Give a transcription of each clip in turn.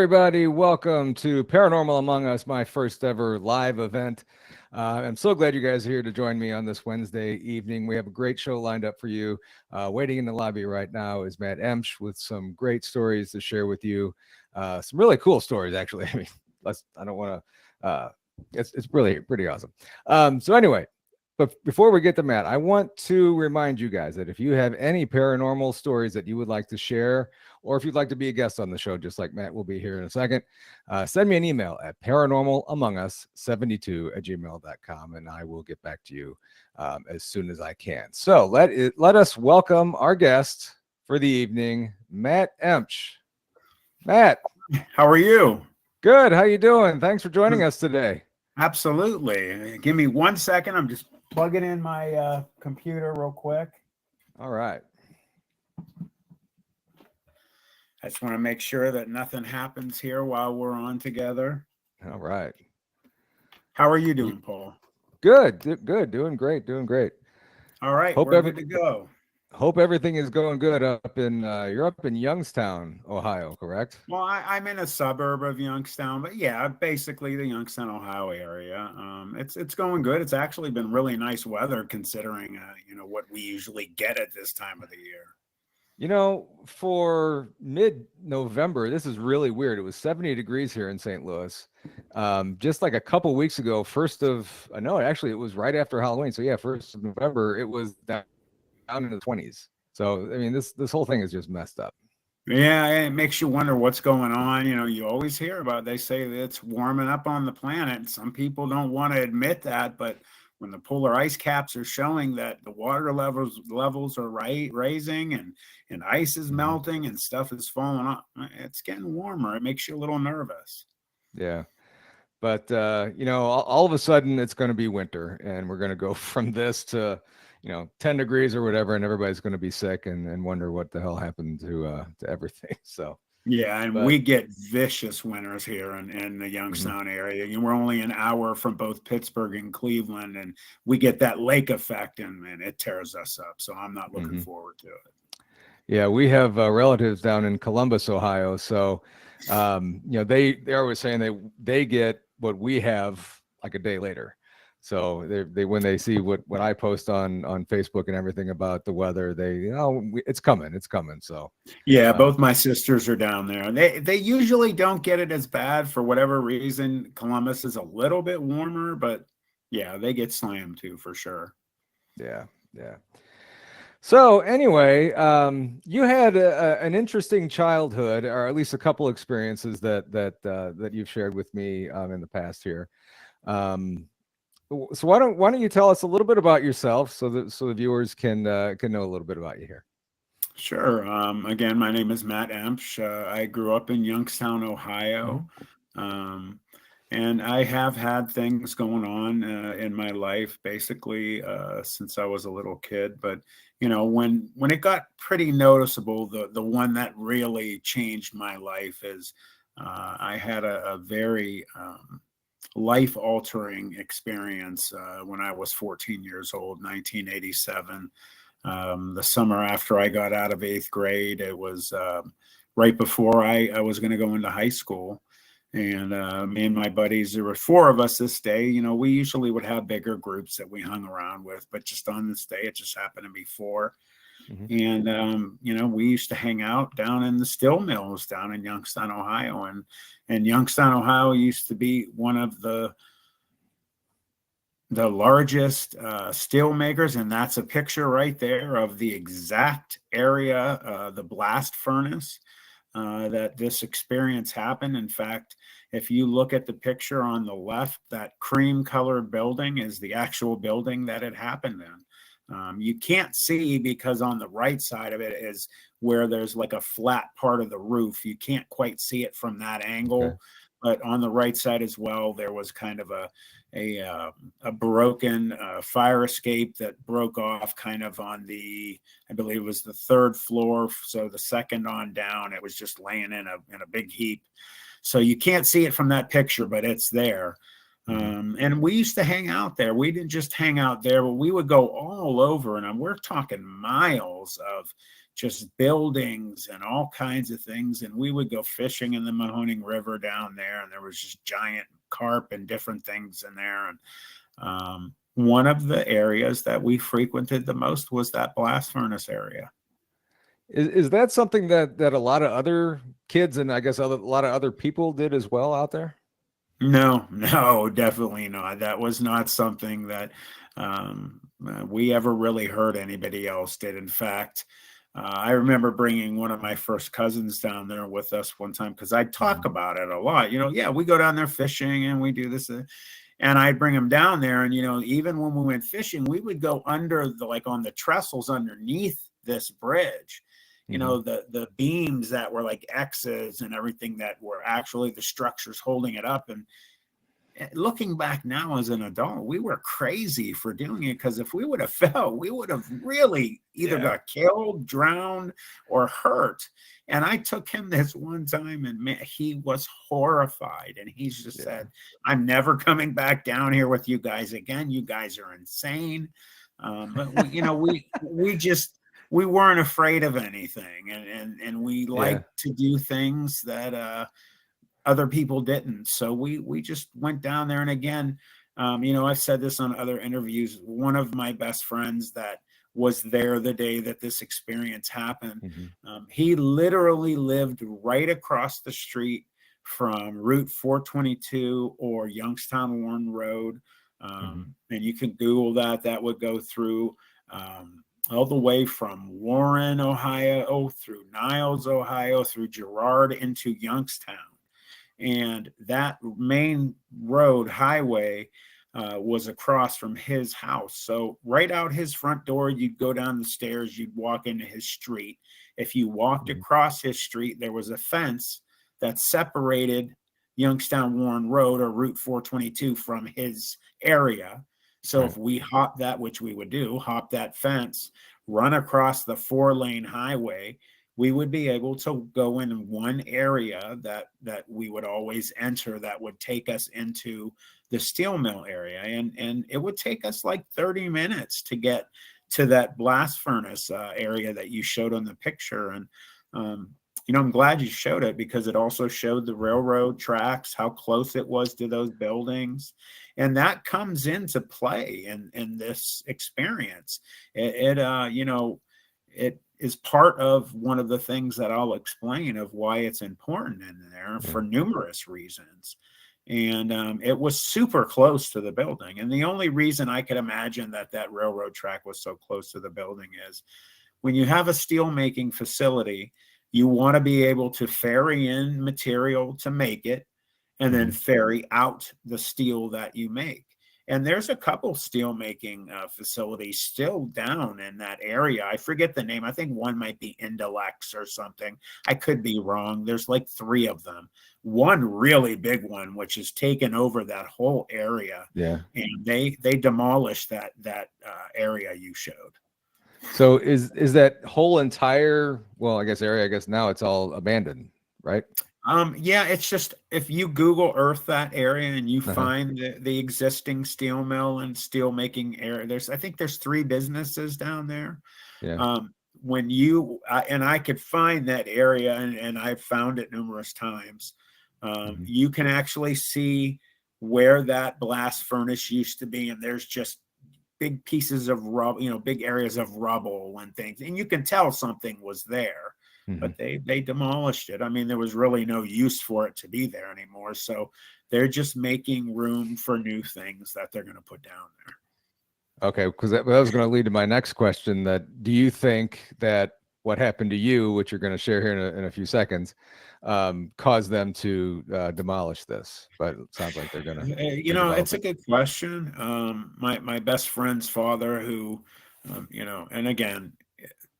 everybody. Welcome to Paranormal Among Us, my first ever live event. I'm so glad you guys are here to join me on this Wednesday evening. We have a great show lined up for you. Waiting in the lobby right now is Matt Emch with some great stories to share with you. Some really cool stories, actually. I mean, I don't want to, it's really pretty awesome. So anyway, but before we get to Matt, I want to remind you guys that if you have any paranormal stories that you would like to share, or if you'd like to be a guest on the show, just like Matt will be here in a second, send me an email at paranormalamongus72@gmail.com, and I will get back to you as soon as I can. So let us welcome our guest for the evening, Matt Emch. Matt, how are you? Good. How you doing? Thanks for joining us today. Absolutely. Give me 1 second. I'm just plugging in my computer real quick. All right. I just want to make sure that nothing happens here while we're on together. All right. How are you doing, Paul? Good. Doing great. All right. We're good to go. Hope everything is going good up in, you're up in Youngstown, Ohio, correct? Well, I'm in a suburb of Youngstown, but yeah, basically the Youngstown, Ohio area. It's going good. It's actually been really nice weather considering, what we usually get at this time of the year. For mid-November, this is really weird. It was 70 degrees here in St. Louis. Just like a couple weeks ago, actually it was right after Halloween. So yeah, 1st of November, it was down in the 20s. So, I mean, this whole thing is just messed up. Yeah, it makes you wonder what's going on. You always hear about, they say that it's warming up on the planet. Some people don't want to admit that, but when the polar ice caps are showing that the water levels are raising and ice is melting and stuff is falling off, it's getting warmer. It makes you a little nervous. Yeah. But, all of a sudden it's going to be winter and we're going to go from this to 10 degrees or whatever, and everybody's going to be sick and wonder what the hell happened to everything. So, yeah. And we get vicious winters here in the Youngstown area. We're only an hour from both Pittsburgh and Cleveland, and we get that lake effect and it tears us up. So I'm not looking forward to it. Yeah. We have relatives down in Columbus, Ohio. So, they're always saying they get what we have like a day later. So they when they see what I post on Facebook and everything about the weather, it's coming. So yeah, both my sisters are down there, and they usually don't get it as bad for whatever reason. Columbus is a little bit warmer, but yeah, they get slammed too for sure. Yeah. So anyway, you had an interesting childhood, or at least a couple experiences that you've shared with me in the past here. So why don't you tell us a little bit about yourself so the viewers can know a little bit about you here? Sure. Again, my name is Matt Emch. I grew up in Youngstown, Ohio, and I have had things going on in my life basically since I was a little kid. But when it got pretty noticeable, the one that really changed my life is I had a very life-altering experience when I was 14 years old, 1987. The summer after I got out of 8th grade, it was right before I was going to go into high school. And me and my buddies, there were 4 of us this day. We usually would have bigger groups that we hung around with, but just on this day, it just happened to be 4. And, we used to hang out down in the steel mills down in Youngstown, Ohio. And Youngstown, Ohio used to be one of the largest steel makers. And that's a picture right there of the exact area, the blast furnace that this experience happened. In fact, if you look at the picture on the left, that cream colored building is the actual building that it happened in. You can't see because on the right side of it is where there's like a flat part of the roof. You can't quite see it from that angle, okay. But on the right side as well, there was kind of a broken fire escape that broke off kind of on I believe it was the 3rd floor. So the second on down, it was just laying in a big heap. So you can't see it from that picture, but it's there. And we used to hang out there. We didn't just hang out there, but we would go all over. And we're talking miles of just buildings and all kinds of things. And we would go fishing in the Mahoning River down there, and there was just giant carp and different things in there. And one of the areas that we frequented the most was that blast furnace area. Is that something that a lot of other kids and I guess a lot of other people did as well out there? No, no, definitely not. That was not something that we ever really heard anybody else did. In fact, I remember bringing one of my first cousins down there with us one time because I talk about it a lot. Yeah, we go down there fishing and we do this. And I'd bring him down there. And, even when we went fishing, we would go under on the trestles underneath this bridge. The beams that were like X's and everything that were actually the structures holding it up. And looking back now as an adult, we were crazy for doing it, because if we would have fell, we would have really either got killed, drowned, or hurt. And I took him this one time, and man, he was horrified. And he's just said, "I'm never coming back down here with you guys again. You guys are insane." But we weren't afraid of anything, and we liked to do things that other people didn't. So we just went down there. And again, I've said this on other interviews. One of my best friends that was there the day that this experience happened, he literally lived right across the street from Route 422 or Youngstown Warren Road. And you can Google that. That would go through all the way from Warren, Ohio, through Niles, Ohio, through Girard into Youngstown. And that main road highway was across from his house. So right out his front door, you'd go down the stairs, you'd walk into his street. If you walked across his street, there was a fence that separated Youngstown Warren Road or Route 422 from his area. So if we hop that, which we would do, hop that fence, run across the 4-lane highway, we would be able to go in one area that we would always enter that would take us into the steel mill area. And it would take us like 30 minutes to get to that blast furnace area that you showed on the picture. And, I'm glad you showed it, because it also showed the railroad tracks, how close it was to those buildings. And that comes into play in this experience. It is part of one of the things that I'll explain of why it's important in there for numerous reasons. And it was super close to the building. And the only reason I could imagine that railroad track was so close to the building is when you have a steel making facility, you want to be able to ferry in material to make it and then ferry out the steel that you make. And there's a couple steel making facilities still down in that area. I forget the name. I think one might be Indelex or something. I could be wrong. There's like 3 of them. One really big one, which has taken over that whole area. Yeah. And they demolished that area you showed. So is that whole entire, well, I guess now it's all abandoned, right? Yeah, it's just if you Google Earth that area and you find the existing steel mill and steel making area, I think there's 3 businesses down there. Yeah. When you and I could find that area, and I've found it numerous times. You can actually see where that blast furnace used to be, and there's just big pieces of rubble, big areas of rubble and things, and you can tell something was there. But they demolished it. I mean, there was really no use for it to be there anymore. So they're just making room for new things that they're going to put down there. Okay, because that was going to lead to my next question. That do you think that what happened to you, which you're going to share here in a few seconds, caused them to demolish this? But it sounds like they're going to. It's a good question. My best friend's father, who, and again,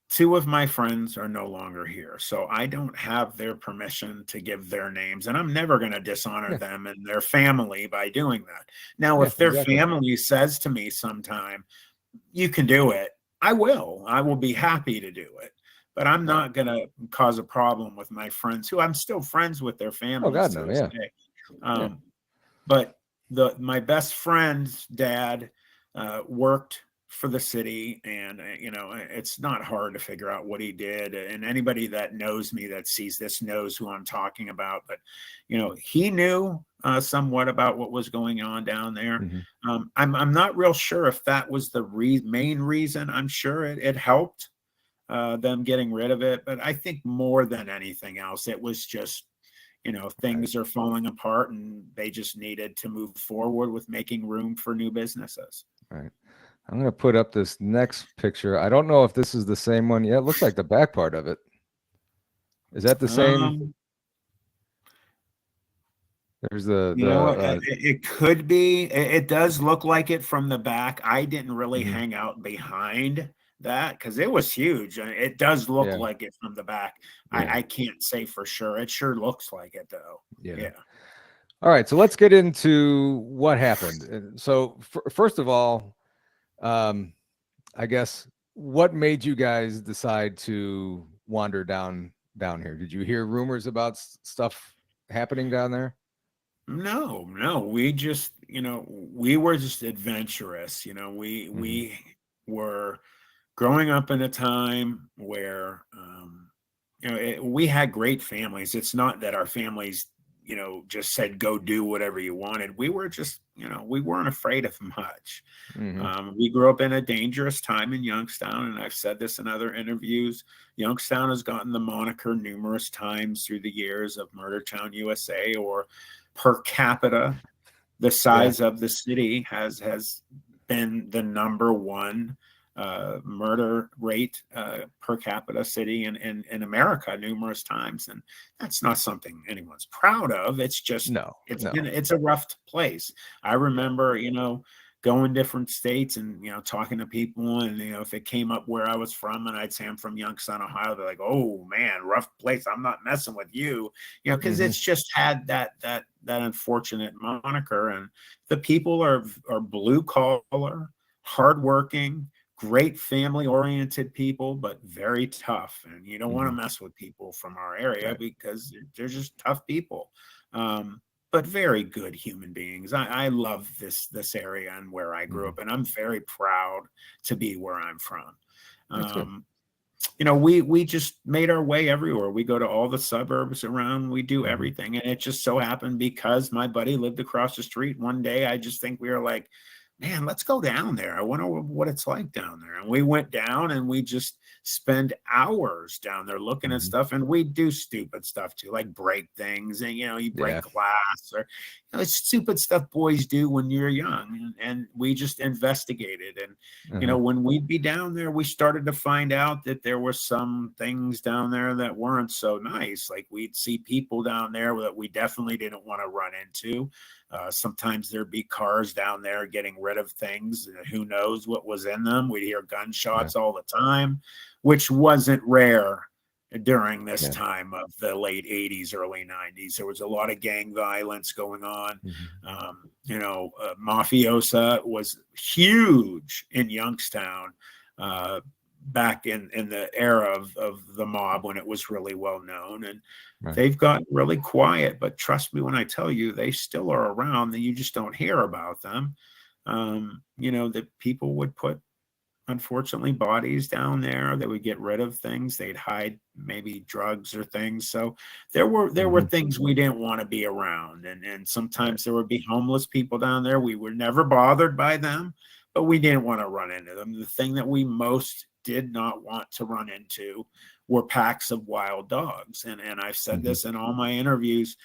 2 of my friends are no longer here, so I don't have their permission to give their names, and I'm never going to dishonor them and their family by doing that. Now, if their family says to me sometime, "You can do it," I will be happy to do it, but I'm not going to cause a problem with my friends, who I'm still friends with their families. Oh God, no, But my best friend's dad worked for the city, and it's not hard to figure out what he did. And anybody that knows me that sees this knows who I'm talking about. But he knew somewhat about what was going on down there. Hmm. I'm not real sure if that was the main reason. I'm sure it helped them getting rid of it, but I think more than anything else, it was just Right. things are falling apart, and they just needed to move forward with making room for new businesses. Right. I'm going to put up this next picture. I don't know if this is the same one. Yeah, it looks like the back part of it. Is that the same? Um, There's it could be. It does look like it from the back. I didn't really mhm. hang out behind that because it was huge. It does look Yeah, like it from the back. yeah, I can't say for sure. It sure looks like it though. yeah. Yeah. All right, so let's get into what happened. So first of all, um, I guess what made you guys decide to wander down here? Did you hear rumors about stuff happening down there? No, no, we just, we were just adventurous. Hmm. We were growing up in a time where, we had great families. It's not that our families, just said, go do whatever you wanted. We were just, we weren't afraid of much. Hmm. We grew up in a dangerous time in Youngstown, and I've said this in other interviews. Youngstown has gotten the moniker numerous times through the years of Murder Town, USA, or per capita. The Yeah. size of the city has been the number one murder rate per capita city in America numerous times, and that's not something anyone's proud of. It's just No, no. it's a rough place. I Yeah. remember going different states and talking to people, and if it came up where I was from and I'd say I'm from Youngstown, Ohio, they're like, "Oh man, rough place. I'm not messing with you," because Hmm. it's just had that unfortunate moniker. And the people are blue collar, hardworking, great family oriented people, but very tough. And you don't want to Hmm. mess with people from our area Right. because they're just tough people. But very good human beings. I love this area and where I grew Hmm. up, and I'm very proud to be where I'm from. That's good. Um, we just made our way everywhere. We go to all the suburbs around. We do Hmm. everything, and it just so happened because my buddy lived across the street. One day, I just think we were like, man, let's go down there. I wonder what it's like down there. And we went down, and we just spend hours down there looking at Hmm. stuff. And we do stupid stuff too, like break things. And, you break Yeah. glass, or it's stupid stuff boys do when you're young. And we just investigated. And, Uh-huh. when we'd be down there, we started to find out that there were some things down there that weren't so nice. Like we'd see people down there that we definitely didn't want to run into. Sometimes there'd be cars down there getting rid of things. Who knows what was in them? We'd hear Yeah. gunshots all the time, which wasn't rare during this Yeah. time of the late 80s, early 90s. There was a lot of gang violence going on. Hmm. Mafiosa was huge in Youngstown back in the era of the mob when it was really well known. And Right. they've gotten really quiet, but trust me when I tell you, they still are around. That you just don't hear about them. That people would put, unfortunately, bodies down there. They would get rid of things. They'd hide maybe drugs or things. So there were Hmm. things we didn't want to be around. And Right. sometimes there would be homeless people down there. We were never bothered by them, but we didn't want to run into them. The thing that we most did not want to run into were packs of wild dogs. And I've said Hmm. this in all my interviews.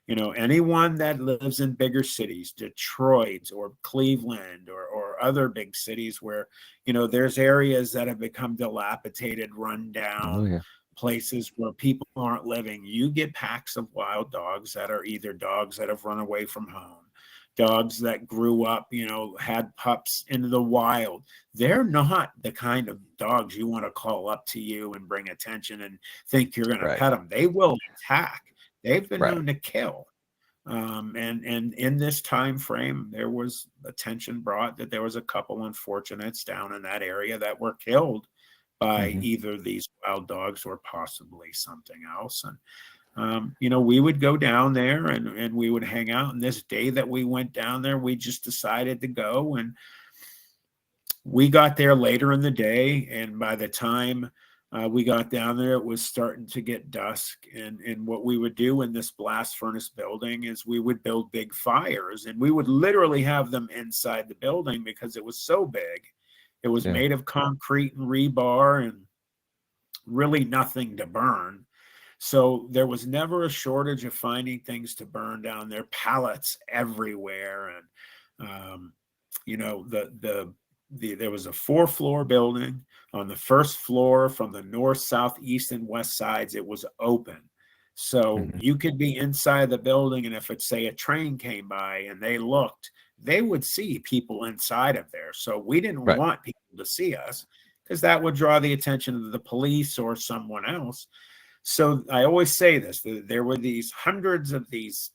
Anyone that lives in bigger cities, Detroit or Cleveland or other big cities where, there's areas that have become dilapidated, run Oh down, yeah. places where people aren't living, you get packs of wild dogs that are either dogs that have run away from home, dogs that grew up, had pups in the wild. They're not the kind of dogs you want to call up to you and bring attention and think you're going to Right. pet them. They will attack. They've been Right. known to kill. And in this time frame, there was attention brought that there was a couple unfortunates down in that area that were killed by Hmm. either these wild dogs or possibly something else. And we would go down there and we would hang out. And this day that we went down there, we just decided to go, and We got there later in the day, and by the time we got down there, it was starting to get dusk. And what we would do in this blast furnace building is we would build big fires, and we would literally have them inside the building because it was so big. It was Yeah. made of concrete and rebar and really nothing to burn. So there was never a shortage of finding things to burn down there, pallets everywhere. And, you know, there was a 4-floor building. On the first floor, from the north, south, east, and west sides, it was open. So Mhm. you could be inside the building, and if it's, say, a train came by and they looked, they would see people inside of there. So we didn't Right. want people to see us because that would draw the attention of the police or someone else. So I always say this, there were these hundreds of these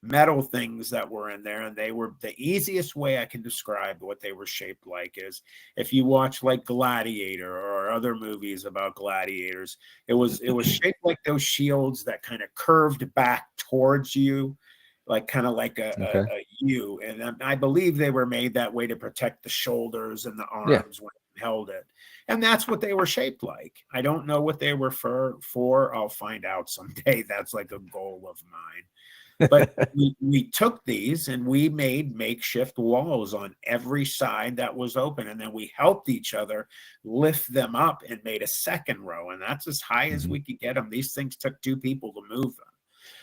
metal things that were in there, and they were, the easiest way I can describe what they were shaped like is, if you watch like Gladiator or other movies about gladiators, it was shaped like those shields that kind of curved back towards you, like kind of like Okay. a U. And I believe they were made that way to protect the shoulders and the Yeah. arms when you held it. And that's what they were shaped like. I don't know what they were for. I'll find out someday. That's like a goal of mine. But we took these and we made makeshift walls on every side that was open. And then we helped each other lift them up and made a second row. And that's as high as Mhm. we could get them. These things took 2 people to move them. Wow.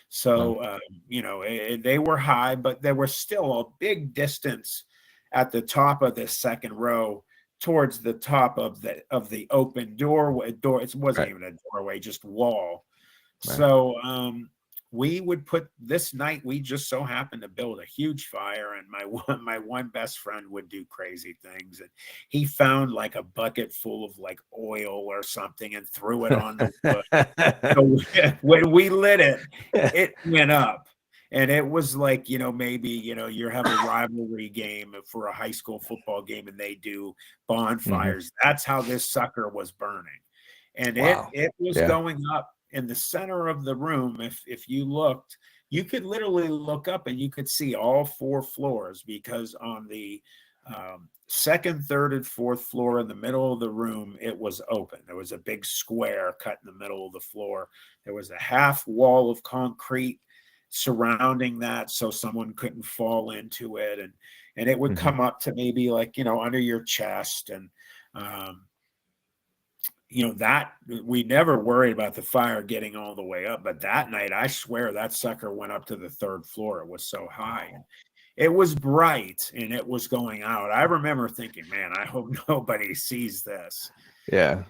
So, you know, they were high, but there was still a big distance at the top of this second row towards the top of the open doorway. It wasn't Right. even a doorway, just wall. Right. So we would put, this night we just so happened to build a huge fire, and my one best friend would do crazy things, and he found like a bucket full of like oil or something and threw it on the wood. So when we lit it, it went up. And it was like, you know, maybe, you know, you have a rivalry game for a high school football game and they do Mhm. bonfires. That's how this sucker was burning. And it Wow. it was Yeah. going up in the center of the room. If you looked, you could literally look up and you could see all 4 floors, because on the second, third, and fourth floor in the middle of the room, it was open. There was a big square cut in the middle of the floor. There was a half wall of concrete surrounding that so someone couldn't fall into it, and it would Mhm. come up to maybe like, you know, under your chest. And um you know, that we never worried about the fire getting all the way up, but that night I swear that sucker went up to the 3rd floor. It was so high. Wow. It was bright and it was going out. I remember thinking, man, I hope nobody sees this. Yeah.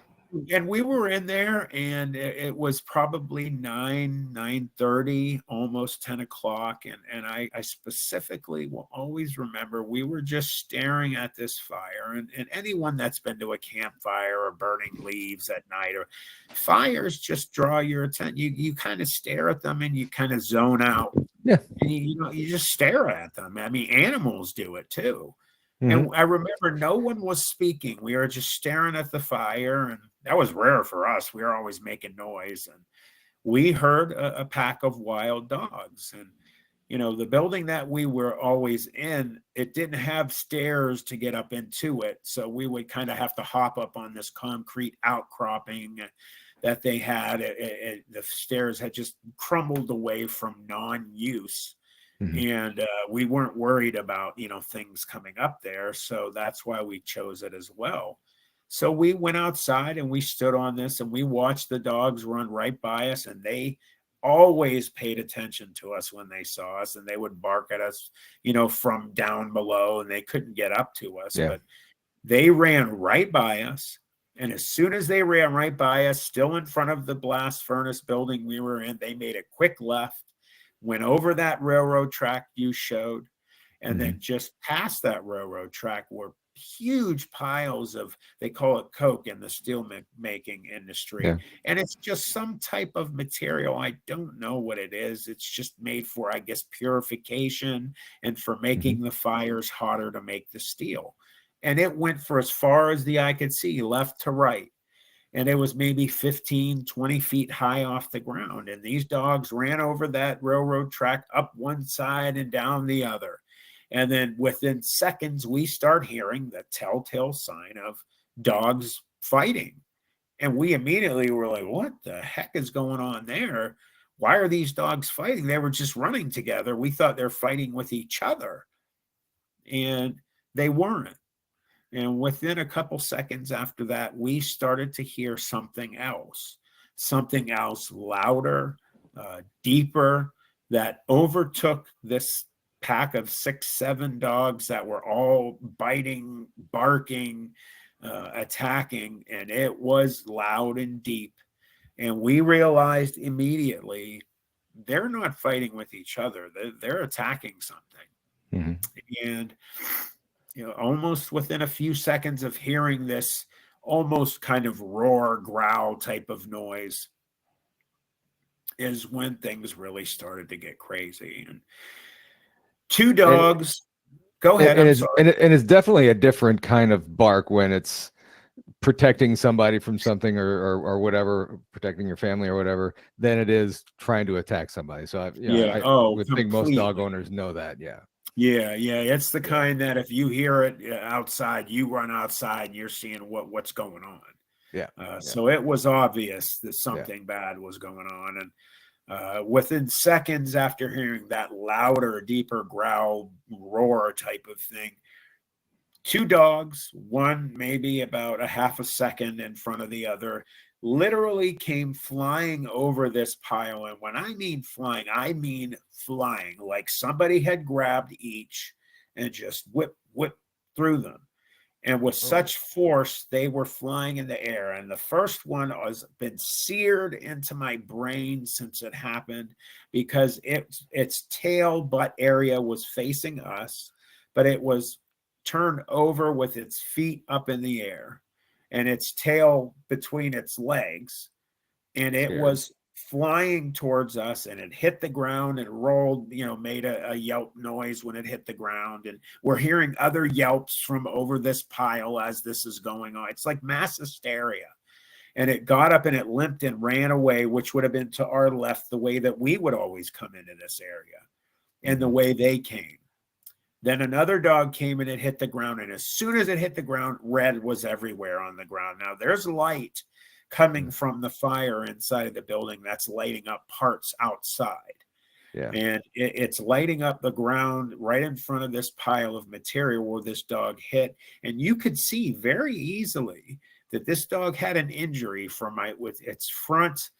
And we were in there, and it was probably 9:30, almost 10 o'clock. And I specifically will always remember we were just staring at this fire. And anyone that's been to a campfire or burning leaves at night, or fires, just draw your attention. You kind of stare at them and you kind of zone out, Yeah. and you know, you just stare at them. I mean, animals do it too. Mhm. And I remember no one was speaking. We were just staring at the fire, and that was rare for us. We were always making noise, and we heard a pack of wild dogs. And you know, the building that we were always in, it didn't have stairs to get up into it, so we would kind of have to hop up on this concrete outcropping that they had. The stairs had just crumbled away from non-use, Mhm. and we weren't worried about, you know, things coming up there, so that's why we chose it as well. So we went outside and we stood on this and we watched the dogs run right by us, and they always paid attention to us when they saw us, and they would bark at us, you know, from down below, and they couldn't get up to us, Yeah. but they ran right by us. And as soon as they ran right by us, still in front of the blast furnace building we were in, they made a quick left, went over that railroad track you showed, and then Mhm. just past that railroad track were huge piles of, they call it coke in the steel making industry. Yeah. And it's just some type of material. I don't know what it is. It's just made for, I guess, purification and for Mhm. making the fires hotter to make the steel. And it went for as far as the eye could see, left to right. And it was maybe 15, 20 feet high off the ground. And these dogs ran over that railroad track up one side and down the other. And then within seconds, we start hearing the telltale sign of dogs fighting. And we immediately were like, what the heck is going on there? Why are these dogs fighting? They were just running together. We thought they're fighting with each other, and they weren't. And within a couple seconds after that, we started to hear something else louder, deeper, that overtook this pack of 6, 7 dogs that were all biting, barking, attacking, and it was loud and deep. And we realized immediately they're not fighting with each other, they're attacking something. Mm-hmm. And almost within a few seconds of hearing this almost kind of roar, growl type of noise is when things really started to get crazy. And 2 dogs. Go ahead. I'm sorry. And it's definitely a different kind of bark when it's protecting somebody from something or whatever, protecting your family or whatever, than it is trying to attack somebody. So I would think most dog owners know that. Yeah. It's the kind that if you hear it outside, you run outside and you're seeing what's going on. So it was obvious that something bad was going on. And within seconds after hearing that louder, deeper growl, roar type of thing, 2 dogs, one maybe about a half a second in front of the other, literally came flying over this pile. And when I mean flying, I mean flying, like somebody had grabbed each and just whip through them. And with such force, they were flying in the air. And the first one has been seared into my brain since it happened, because its tail butt area was facing us, but it was turned over with its feet up in the air and its tail between its legs. And it was flying towards us, and it hit the ground and rolled, made a yelp noise when it hit the ground. And we're hearing other yelps from over this pile as this is going on. It's like mass hysteria. And it got up and it limped and ran away, which would have been to our left, the way that we would always come into this area and the way they came. Then another dog came and it hit the ground. And as soon as it hit the ground, red was everywhere on the ground. Now there's light coming from the fire inside of the building that's lighting up parts outside. And it's lighting up the ground right in front of this pile of material where this dog hit. And you could see very easily that this dog had an injury with its front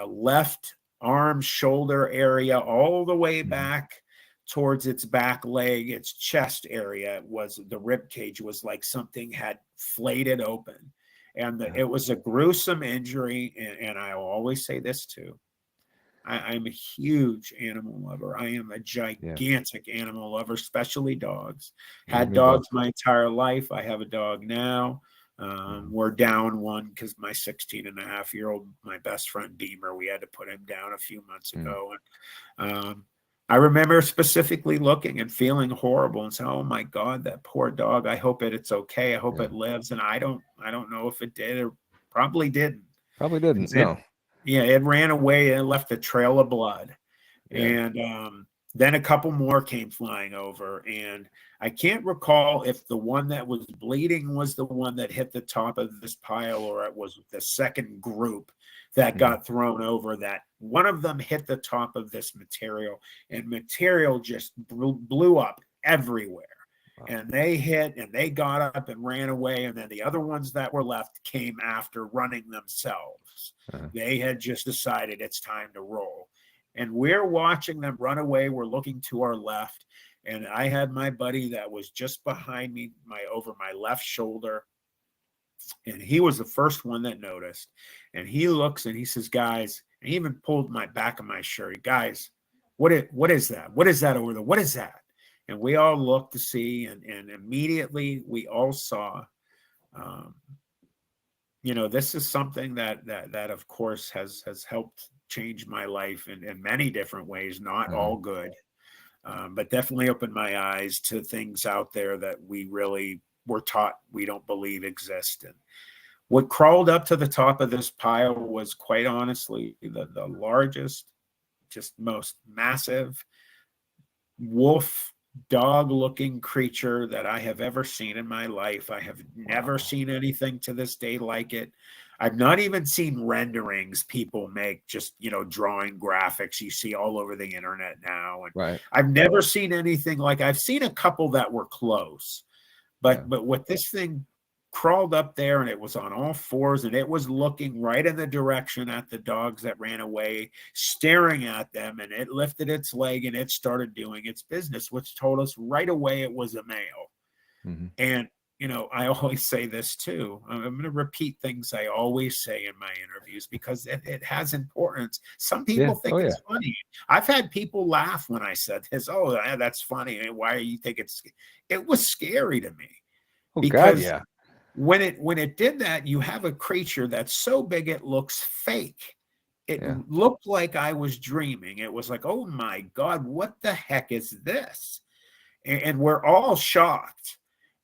left arm, shoulder area, all the way back towards its back leg. Its chest area was, the rib cage was like something had flayed open. And it was a gruesome injury. And I always say this too. I'm a huge animal lover. I am a gigantic animal lover, especially dogs. Had dogs my entire life. I have a dog now. We're down one because my 16-and-a-half-year-old, my best friend Beamer, we had to put him down a few months ago. And I remember specifically looking and feeling horrible and saying, "Oh my God, that poor dog. I hope it's okay. I hope it lives." And I don't know if it did or probably didn't. Probably didn't. No. It ran away and left a trail of blood. And then a couple more came flying over. And I can't recall if the one that was bleeding was the one that hit the top of this pile, or it was the second group that got thrown over. That one of them hit the top of this material, and material just blew up everywhere. Wow. And they hit and they got up and ran away. And then the other ones that were left came after, running themselves. They had just decided it's time to roll. And we're watching them run away. We're looking to our left. And I had my buddy that was just behind me, over my left shoulder. And he was the first one that noticed. And he looks and he says, "Guys," and he even pulled my back of my shirt, "Guys, what is that? What is that over there? What is that?" And we all looked to see, and immediately we all saw, this is something that of course has helped change my life in many different ways, not all good, but definitely opened my eyes to things out there that we really were taught we don't believe exist. And what crawled up to the top of this pile was, quite honestly, the largest, just most massive wolf dog looking creature that I have ever seen in my life. I have never Wow. seen anything to this day like it. I've not even seen renderings people make, just, drawing graphics you see all over the internet now. And Right. I've never seen anything like, I've seen a couple that were close, Yeah. but what this thing crawled up there, and it was on all fours, and it was looking right in the direction at the dogs that ran away, staring at them, and it lifted its leg and it started doing its business, which told us right away it was a male. Mm-hmm. And I always say this too. I'm going to repeat things I always say in my interviews because it has importance. Some Yeah. people think Oh, yeah. it's funny. I've had people laugh when I said this. Oh, that's funny. Why do you think it's? It was scary to me Oh, God. because Yeah. when it did that, you have a creature that's so big it looks fake. It Yeah. looked like I was dreaming. It was like, oh my God, what the heck is this? And we're all shocked.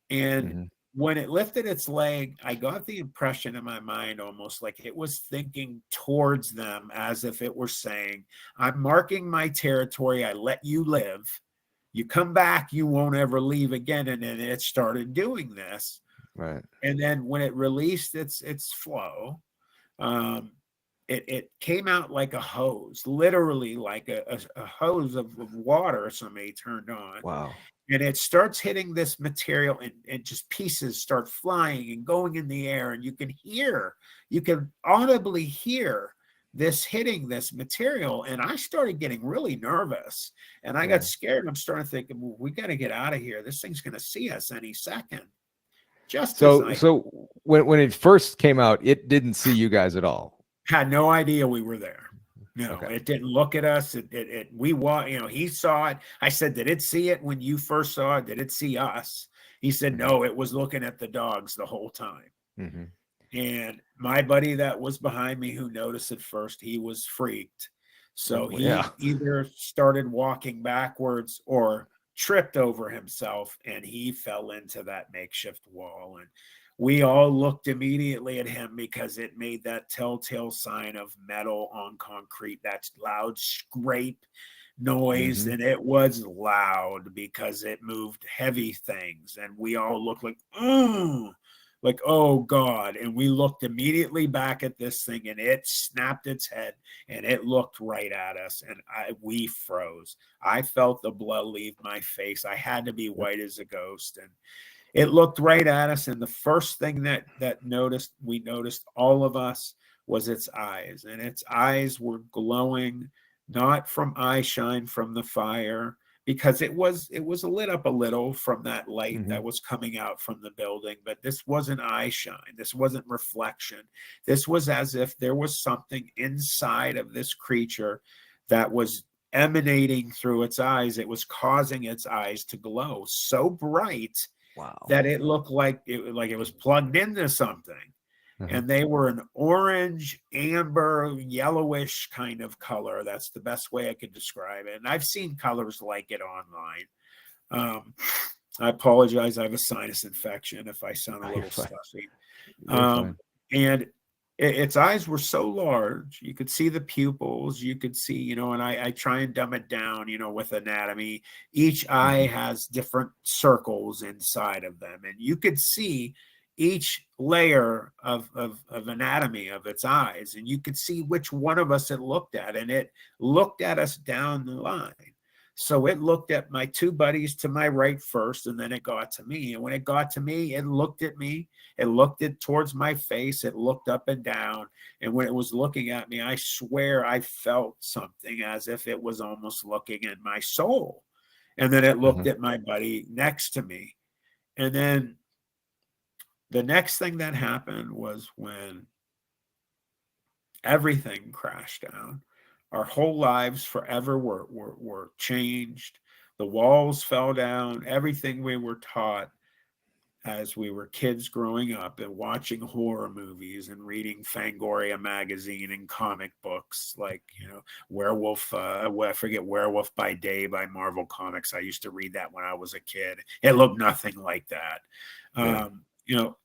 And Mm-hmm. when it lifted its leg, I got the impression in my mind almost like it was thinking towards them, as if it were saying, I'm marking my territory. I let you live. You come back, you won't ever leave again. And then it started doing this. Right. And then when it released its flow, um, it came out like a hose, literally like a hose of water somebody turned on. Wow. And it starts hitting this material, and just pieces start flying and going in the air. And you can audibly hear this hitting this material. And I started getting really nervous, and I got Yeah. scared. I'm starting to think, well, we got to get out of here. This thing's going to see us any second. Just as So, I when it first came out, it didn't see you guys at all. had no idea we were there. No, Okay. it didn't look at us. He saw it. I said, did it see it when you first saw it? Did it see us? He said, Mm-hmm. no, it was looking at the dogs the whole time. Mm-hmm. And my buddy that was behind me, who noticed it first, he was freaked. So Oh, yeah. he either started walking backwards or tripped over himself, and he fell into that makeshift wall. And we all looked immediately at him because it made that telltale sign of metal on concrete, that loud scrape noise. Mm-hmm. And it was loud because it moved heavy things. And we all looked like, oh God. And we looked immediately back at this thing, and it snapped its head and it looked right at us. And we froze. I felt the blood leave my face. I had to be white as a ghost. And it looked right at us. And the first thing that we noticed, all of us, was its eyes. And its eyes were glowing, not from eye shine from the fire, because it was lit up a little from that light Mm-hmm. that was coming out from the building. But this wasn't eye shine. This wasn't reflection. This was as if there was something inside of this creature that was emanating through its eyes. It was causing its eyes to glow so bright Wow. that it looked like it was plugged into something. Uh-huh. And they were an orange, amber, yellowish kind of color. That's the best way I could describe it. And I've seen colors like it online. I apologize. I have a sinus infection if I sound a You're little fine. stuffy. You're fine. And its eyes were so large, you could see the pupils, you could see, and I try and dumb it down, with anatomy. Each eye Mm-hmm. has different circles inside of them, and you could see each layer of anatomy of its eyes, and you could see which one of us it looked at, and it looked at us down the line. So it looked at my two buddies to my right first, and then it got to me. And when it got to me, it looked at me. It looked it towards my face. It looked up and down. And when it was looking at me, I swear I felt something as if it was almost looking at my soul. And then it looked Mm-hmm. at my buddy next to me. And then the next thing that happened was when everything crashed down. Our whole lives forever were changed. The walls fell down. Everything we were taught as we were kids growing up and watching horror movies and reading Fangoria magazine and comic books like, Werewolf, I forget, Werewolf by Day by Marvel Comics. I used to read that when I was a kid. It looked nothing like that. Yeah. You know,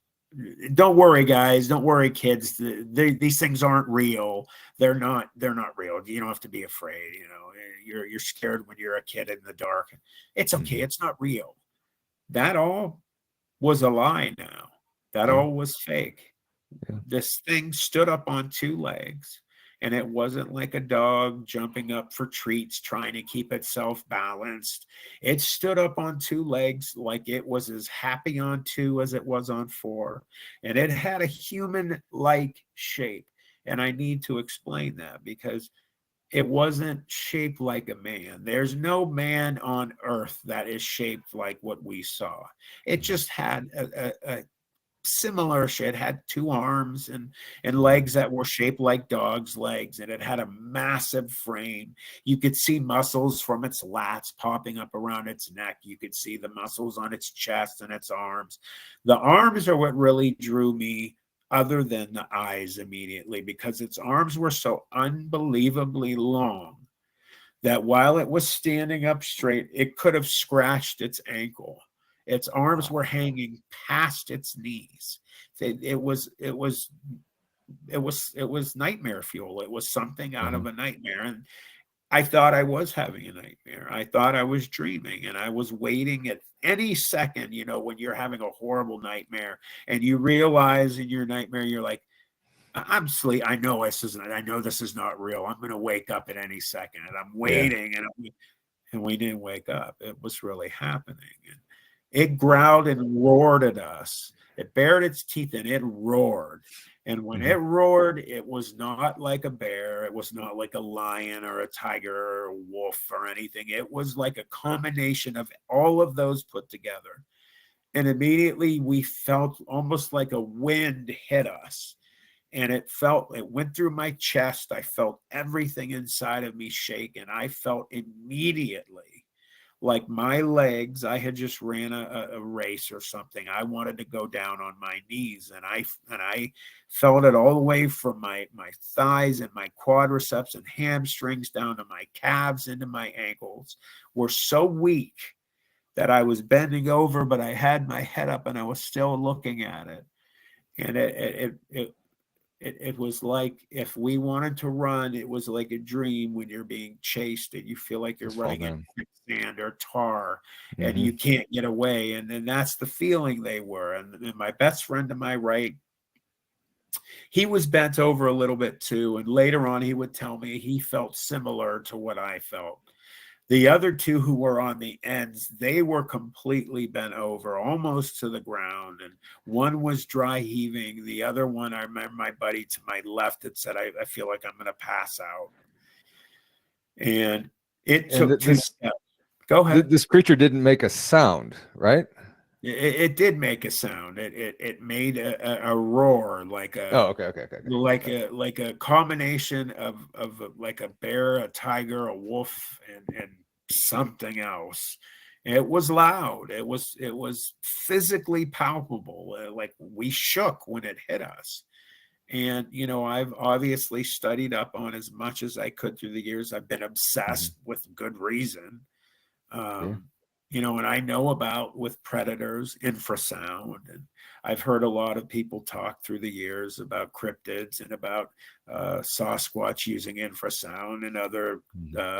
don't worry, guys. Don't worry, kids. These things aren't real. They're not real. You don't have to be afraid. You're scared when you're a kid in the dark. It's okay. It's not real. That all was a lie now. That all was fake. This thing stood up on two legs, and it wasn't like a dog jumping up for treats trying to keep itself balanced. It stood up on two legs like it was as happy on two as it was on four, and it had a human-like shape. And I need to explain that because it wasn't shaped like a man. There's no man on earth that is shaped like what we saw. It just had a similar shit, had two arms and legs that were shaped like dogs' legs, and it had a massive frame. You could see muscles from its lats popping up around its neck. You could see the muscles on its chest and its arms. The arms are what really drew me, other than the eyes immediately, because its arms were so unbelievably long that while it was standing up straight, it could have scratched its ankle. Its arms were hanging past its knees. It was nightmare fuel. It was something out of a nightmare. And I thought I was having a nightmare. I thought I was dreaming, and I was waiting at any second, when you're having a horrible nightmare and you realize in your nightmare, you're like, I'm sleep. I know this is not real. I'm going to wake up at any second, and I'm waiting, and we didn't wake up. It was really happening. And it growled and roared at us. It bared its teeth and it roared. And when it roared, it was not like a bear. It was not like a lion or a tiger or a wolf or anything. It was like a combination of all of those put together. And immediately we felt almost like a wind hit us. And it went through my chest. I felt everything inside of me shake. And I felt immediately like my legs, I had just ran a race or something. I wanted to go down on my knees, and I felt it all the way from my thighs and my quadriceps and hamstrings down to my calves into my ankles were so weak that I was bending over, but I had my head up and I was still looking at it. And it was like, if we wanted to run, it was like a dream when you're being chased and you feel like you're running in quicksand or tar and you can't get away. And then that's the feeling they were. And my best friend to my right, he was bent over a little bit too. And later on, he would tell me he felt similar to what I felt. The other two who were on the ends, they were completely bent over, almost to the ground. And one was dry heaving. The other one, I remember my buddy to my left had said, I feel like I'm going to pass out. And it took two steps. Go ahead. This creature didn't make a sound, right? It did make a sound. It made a roar, like a like a combination of like a bear, a tiger, a wolf, and something else. It was loud. It was physically palpable. Like we shook when it hit us. And I've obviously studied up on as much as I could through the years. I've been obsessed with good reason. And I know about with predators, infrasound, and I've heard a lot of people talk through the years about cryptids and about Sasquatch using infrasound and other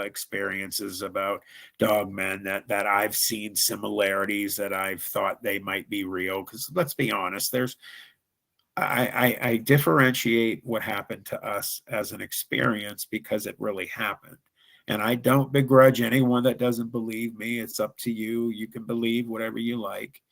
experiences about dogmen that I've seen similarities that I've thought they might be real. Because let's be honest, I differentiate what happened to us as an experience because it really happened. And I don't begrudge anyone that doesn't believe me. It's up to you. You can believe whatever you like.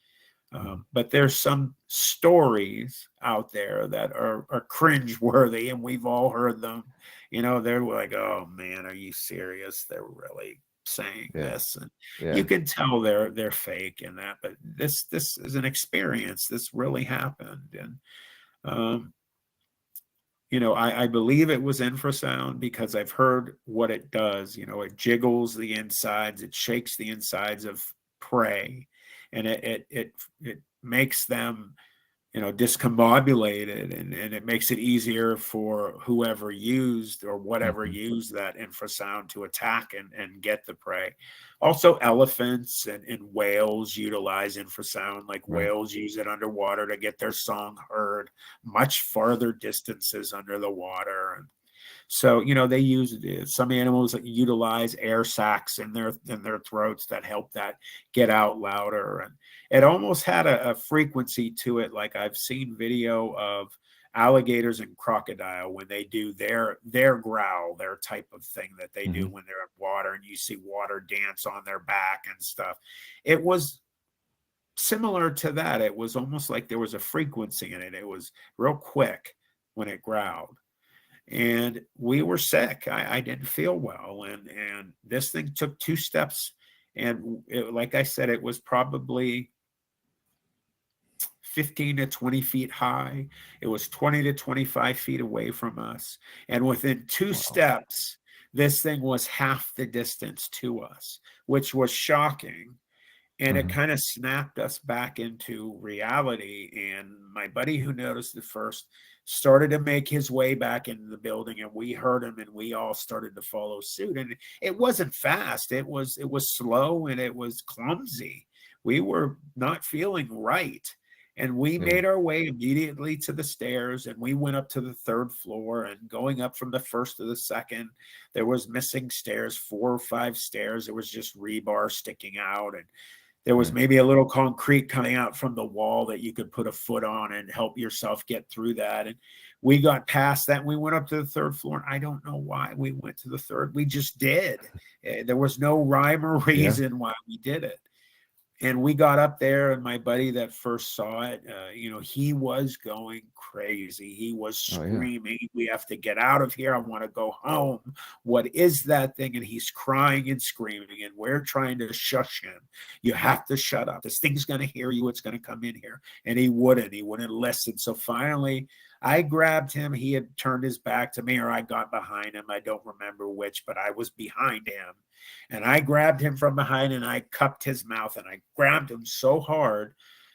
But there's some stories out there that are cringeworthy, and we've all heard them. They're like, oh man, are you serious? They're really saying this. And you can tell they're fake and that, but this is an experience. This really happened. And I believe it was infrasound because I've heard what it does. It jiggles the insides, it shakes the insides of prey, and it makes them, discombobulated, and it makes it easier for whoever used or whatever used that infrasound to attack and get the prey. Also, elephants and whales utilize infrasound. Like whales use it underwater to get their song heard much farther distances under the water. And so, they use some animals that utilize air sacs in their throats that help that get out louder. And it almost had a frequency to it. Like I've seen video of alligators and crocodile when they do their growl, their type of thing that they do when they're in water, and you see water dance on their back and stuff. It was similar to that. It was almost like there was a frequency in it. It was real quick when it growled. And we were sick. I didn't feel well. And this thing took 2 steps. And like I said, it was probably 15 to 20 feet high. It was 20 to 25 feet away from us. And within 2 steps, this thing was half the distance to us, which was shocking. And it kind of snapped us back into reality. And my buddy who noticed it first started to make his way back into the building, and we heard him, and we all started to follow suit. And it wasn't fast. It was slow, and it was clumsy. We were not feeling right. And we made our way immediately to the stairs, and we went up to the 3rd floor. And going up from the 1st to the 2nd, there was missing stairs, 4 or 5 stairs. There was just rebar sticking out, and there was maybe a little concrete coming out from the wall that you could put a foot on and help yourself get through that. And we got past that, and we went up to the 3rd floor. And I don't know why we went to the 3rd. We just did. There was no rhyme or reason why we did it. And we got up there, and my buddy that first saw it, he was going crazy. He was screaming, we have to get out of here. I want to go home. What is that thing? And he's crying and screaming, and we're trying to shush him. You have to shut up. This thing's going to hear you. It's going to come in here. And he wouldn't listen. So finally, I grabbed him. He had turned his back to me, or I got behind him. I don't remember which, but I was behind him. And I grabbed him from behind, and I cupped his mouth, and I grabbed him so hard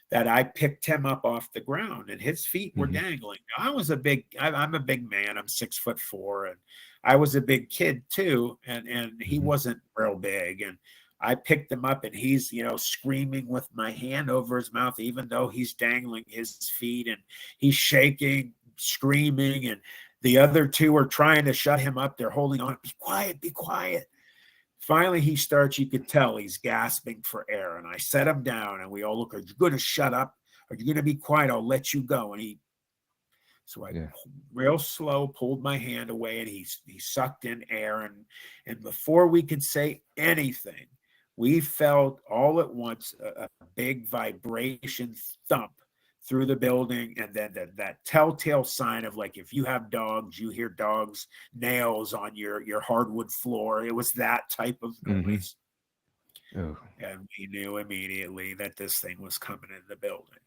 that I picked him up off the ground, and his feet were dangling. I'm a big man. I'm 6'4", and I was a big kid too. And he wasn't real big. And I picked him up, and he's, screaming with my hand over his mouth, even though he's dangling his feet, and he's shaking, screaming. And the other 2 are trying to shut him up. They're holding on. Be quiet, be quiet. Finally, he starts, you could tell he's gasping for air. And I set him down, and we all look, are you going to shut up? Are you going to be quiet? I'll let you go. And so I real slow pulled my hand away, and he sucked in air. And before we could say anything, we felt all at once a big vibration thump through the building, and then that telltale sign of, like, if you have dogs, you hear dogs' nails on your hardwood floor. It was that type of noise. And we knew immediately that this thing was coming in the building.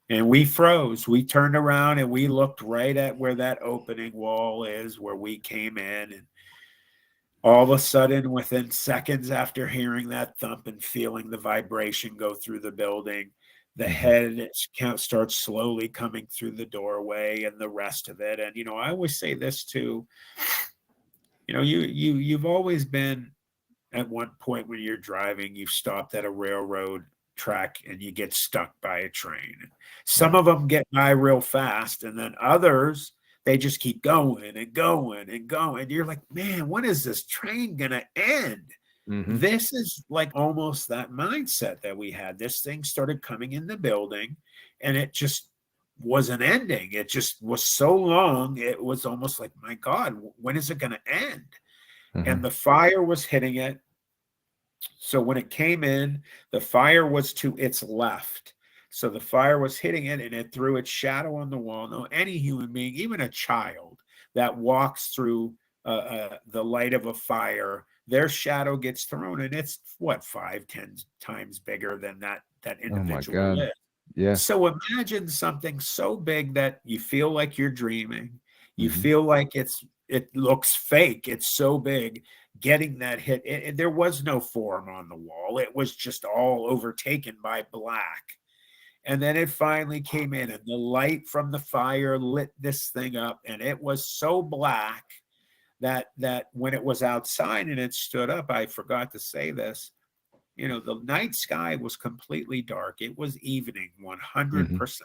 And we froze. We turned around, and we looked right at where that opening wall is, where we came in. And all of a sudden, within seconds after hearing that thump and feeling the vibration go through the building, the head starts slowly coming through the doorway, and the rest of it. And, I always say this too, you've always been, at one point when you're driving, you've stopped at a railroad track and you get stuck by a train. Some of them get by real fast, and then others, they just keep going and going and going. And you're like, man, when is this train going to end? This is like almost that mindset that we had. This thing started coming in the building, and it just wasn't ending. It just was so long. It was almost like, my God, when is it going to end? And the fire was hitting it. So when it came in, the fire was to its left. So the fire was hitting it, and it threw its shadow on the wall. No, any human being, even a child that walks through the light of a fire, their shadow gets thrown, and it's 5-10 times bigger than that individual is. Yeah. So imagine something so big that you feel like you're dreaming. You feel like it looks fake. It's so big. Getting that hit, there was no form on the wall. It was just all overtaken by black. And then it finally came in, and the light from the fire lit this thing up, and it was so black that when it was outside and it stood up, I forgot to say this, the night sky was completely dark. It was evening 100%.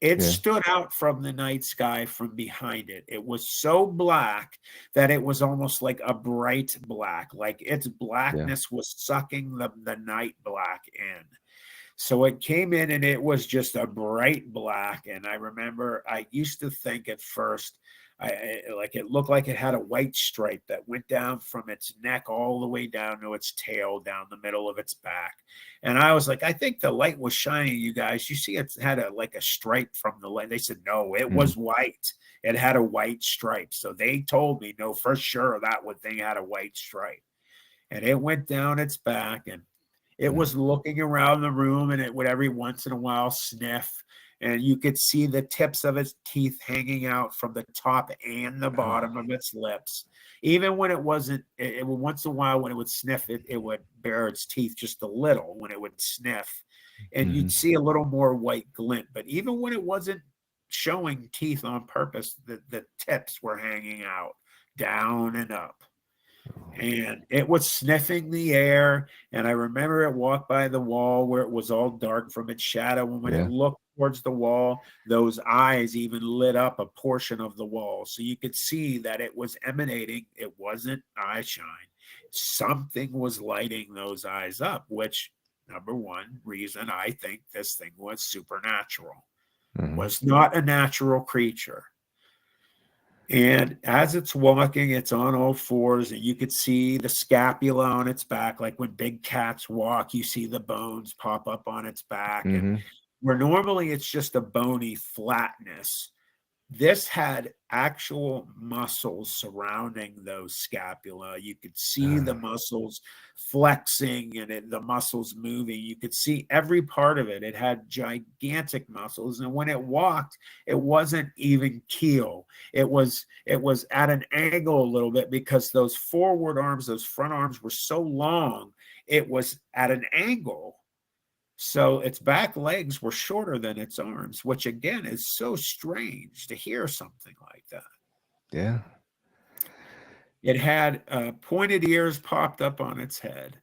It Yeah. stood out from the night sky from behind it. It was so black that it was almost like a bright black, like its blackness was sucking the night black in. So it came in and it was just a bright black. And I remember I used to think at first, like it looked like it had a white stripe that went down from its neck all the way down to its tail, down the middle of its back. And I was like, I think the light was shining, you guys. You see, it had like a stripe from the light. They said, no, it was white. It had a white stripe. So they told me, no, for sure that thing had a white stripe. And it went down its back, and it was looking around the room, and it would every once in a while sniff. And you could see the tips of its teeth hanging out from the top and the bottom of its lips. Even when it wasn't, it would once in a while when it would sniff, it would bare its teeth just a little when it would sniff. And you'd see a little more white glint. But even when it wasn't showing teeth on purpose, the tips were hanging out down and up. And it was sniffing the air. And I remember it walked by the wall where it was all dark from its shadow. And when it looked towards the wall, those eyes even lit up a portion of the wall. So you could see that it was emanating. It wasn't eye shine. Something was lighting those eyes up, which, number one reason I think this thing was supernatural, was not a natural creature. And as it's walking, it's on all fours, and you could see the scapula on its back. Like when big cats walk, you see the bones pop up on its back. And where normally it's just a bony flatness, this had actual muscles surrounding those scapula. You could see the muscles flexing and the muscles moving. You could see every part of it. It had gigantic muscles. And when it walked, it wasn't even keel. It was at an angle a little bit because those forward arms, those front arms were so long, it was at an angle. So its back legs were shorter than its arms, which again is so strange to hear something like that. Yeah. It had pointed ears popped up on its head.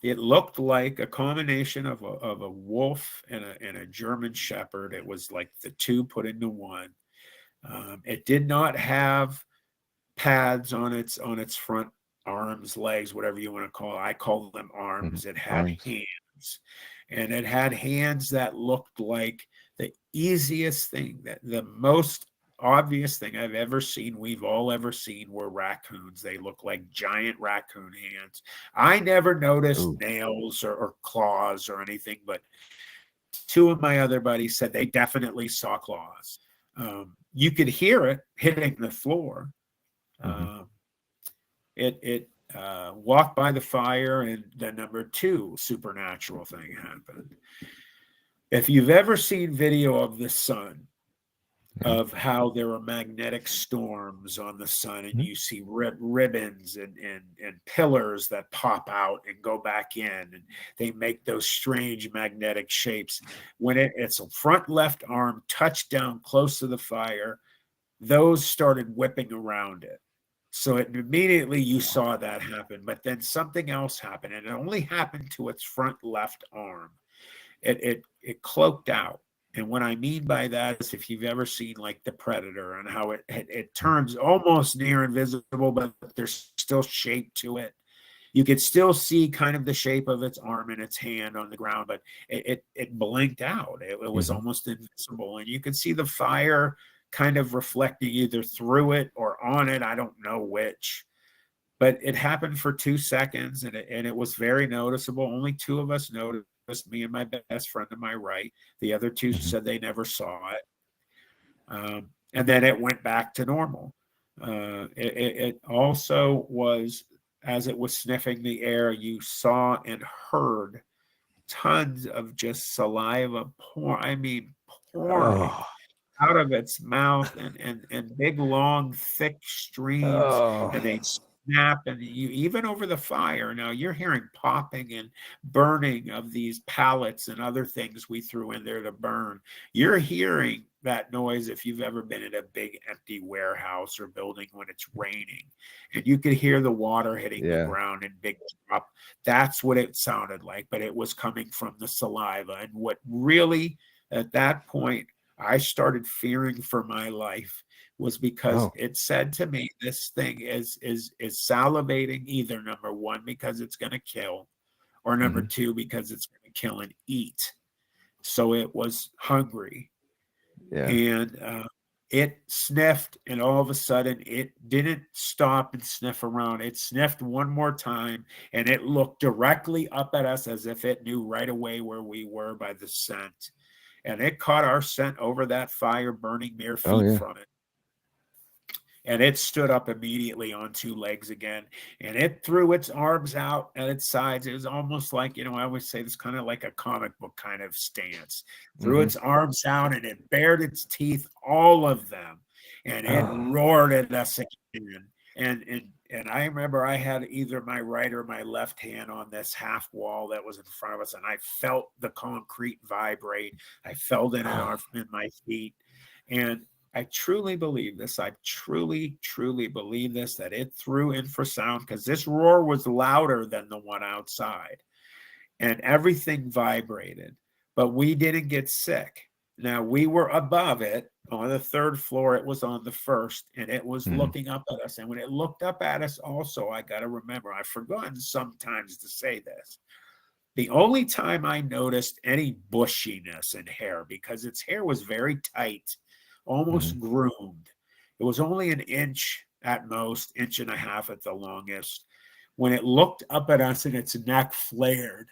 It looked like a combination of a wolf and a German shepherd. It was like the two put into one. It did not have pads on its front arms, legs, whatever you want to call it. I call them arms. It had hands, and it had hands that looked like the easiest thing, that the most obvious thing I've ever seen, we've all ever seen, were raccoons. They look like giant raccoon hands. I never noticed nails or claws or anything, but two of my other buddies said they definitely saw claws. You could hear it hitting the floor. It walked by the fire, and the number two supernatural thing happened. If you've ever seen video of the sun, of how there are magnetic storms on the sun, and you see ribbons and pillars that pop out and go back in, and they make those strange magnetic shapes. When its front left arm touched down close to the fire, those started whipping around it. So immediately you saw that happen, but then something else happened, and it only happened to its front left arm. It cloaked out. And what I mean by that is, if you've ever seen like The Predator and how it turns almost near invisible, but there's still shape to it. You could still see kind of the shape of its arm and its hand on the ground, but it blinked out. It was almost invisible. And you could see the fire kind of reflecting either through it or on it. I don't know which. But it happened for 2 seconds, and it was very noticeable. Only two of us noticed, me and my best friend to my right. The other two said they never saw it. And then it went back to normal. It also was, as it was sniffing the air, you saw and heard tons of just saliva pouring out of its mouth, and big, long, thick streams. And they'd snap, and you even over the fire. Now you're hearing popping and burning of these pallets and other things we threw in there to burn. You're hearing that noise if you've ever been in a big empty warehouse or building when it's raining, and you could hear the water hitting the Yeah. ground in big drop. That's what it sounded like, but it was coming from the saliva. And what really, at that point, I started fearing for my life was because Oh. it said to me, this thing is salivating, either number one, because it's going to kill, or number Mhm. two, because it's going to kill and eat. So it was hungry. Yeah. And it sniffed, and all of a sudden it didn't stop and sniff around. It sniffed one more time, and it looked directly up at us as if it knew right away where we were by the scent. And it caught our scent over that fire burning mere Oh feet yeah. from it. And it stood up immediately on two legs again, and it threw its arms out at its sides. It was almost like, I always say this, kind of like a comic book kind of stance. Threw Mhm. its arms out, and it bared its teeth, all of them, and it Oh. roared at us again. And I remember I had either my right or my left hand on this half wall that was in front of us, and I felt the concrete vibrate. I felt it in my feet, and I truly believe this. I truly, truly believe this, that it threw infrasound, because this roar was louder than the one outside, and everything vibrated, but we didn't get sick. Now, we were above it on the third floor. It was on the first, and it was Mhm. looking up at us. And when it looked up at us, also, I got to remember, I've forgotten sometimes to say this. The only time I noticed any bushiness in hair, because its hair was very tight, almost Mhm. groomed. It was only an inch at most, inch and a half at the longest. When it looked up at us and its neck flared,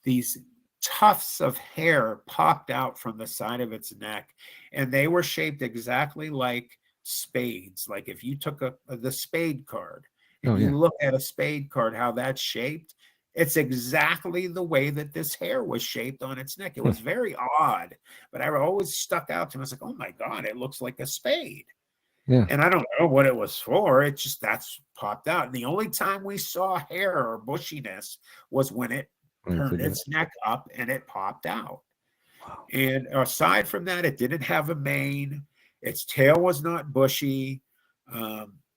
these tufts of hair popped out from the side of its neck, and they were shaped exactly like spades. Like if you took the spade card Oh and you yeah. look at a spade card, how that's shaped, it's exactly the way that this hair was shaped on its neck. It Hmm. was very odd, but I always stuck out to me. I was like, oh my God, it looks like a spade. Yeah. And I don't know what it was for. It just, that's popped out. And the only time we saw hair or bushiness was when it When it turned did that. its neck up and it popped out. Wow. And aside from that, it didn't have a mane. Its tail was not bushy.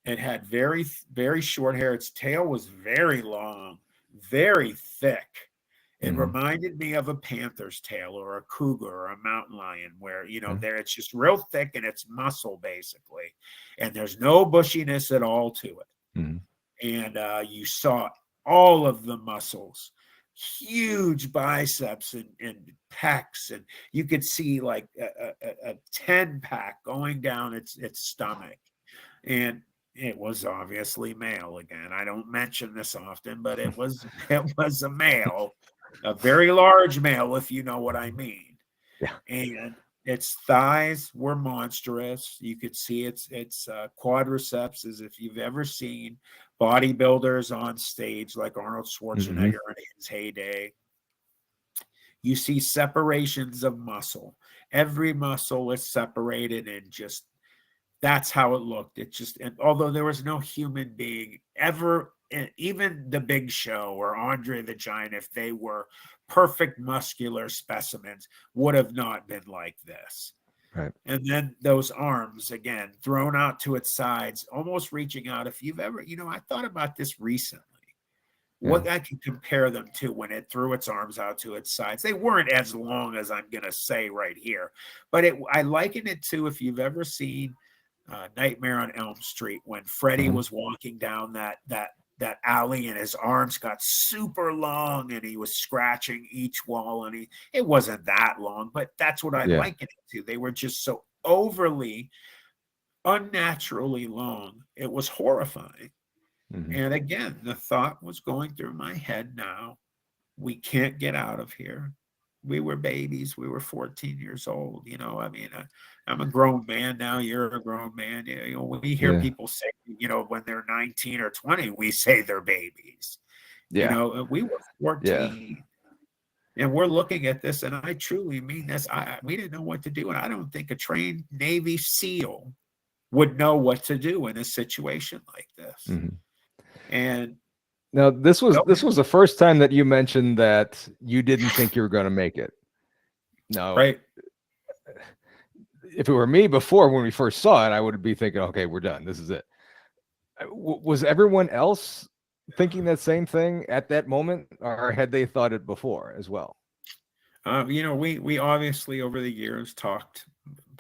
It had very, very short hair. Its tail was very long, very thick. It Mhm. reminded me of a panther's tail or a cougar or a mountain lion, where, Mhm. there it's just real thick and it's muscle basically. And there's no bushiness at all to it. Mhm. And you saw all of the muscles, huge biceps and pecs, and you could see like a 10 pack going down its stomach. And it was obviously male again. I don't mention this often, but it was a male, a very large male, if you know what I mean. Yeah. And its thighs were monstrous. You could see its quadriceps, as if you've ever seen bodybuilders on stage like Arnold Mhm. Schwarzenegger in his heyday. You see separations of muscle. Every muscle is separated, and just, that's how it looked. It just, and although there was no human being ever, even the Big Show or Andre the Giant, if they were perfect muscular specimens, would have not been like this. Right. And then those arms again thrown out to its sides, almost reaching out. If you've ever, I thought about this recently, Yeah. what I can compare them to when it threw its arms out to its sides. They weren't as long as I'm going to say right here, but I liken it to, if you've ever seen Nightmare on Elm Street, when Freddy Mhm. was walking down that alley and his arms got super long and he was scratching each wall, and it wasn't that long, but that's what I Yeah. liken it to. They were just so overly, unnaturally long. It was horrifying. Mhm. And again, the thought was going through my head now, we can't get out of here. We were babies. We were 14 years old. I mean, I'm a grown man now. You're a grown man. We hear Yeah. people say, when they're 19 or 20, we say they're babies. Yeah. We were Yeah. 14, and we're looking at this, and I truly mean this. We didn't know what to do, and I don't think a trained Navy SEAL would know what to do in a situation like this. Mhm. And Now, this was the first time that you mentioned that you didn't think you were going to make it. Now, right. if it were me before when we first saw it, I would be thinking, okay, we're done. This is it. Was everyone else thinking that same thing at that moment, or had they thought it before as well? We obviously over the years talked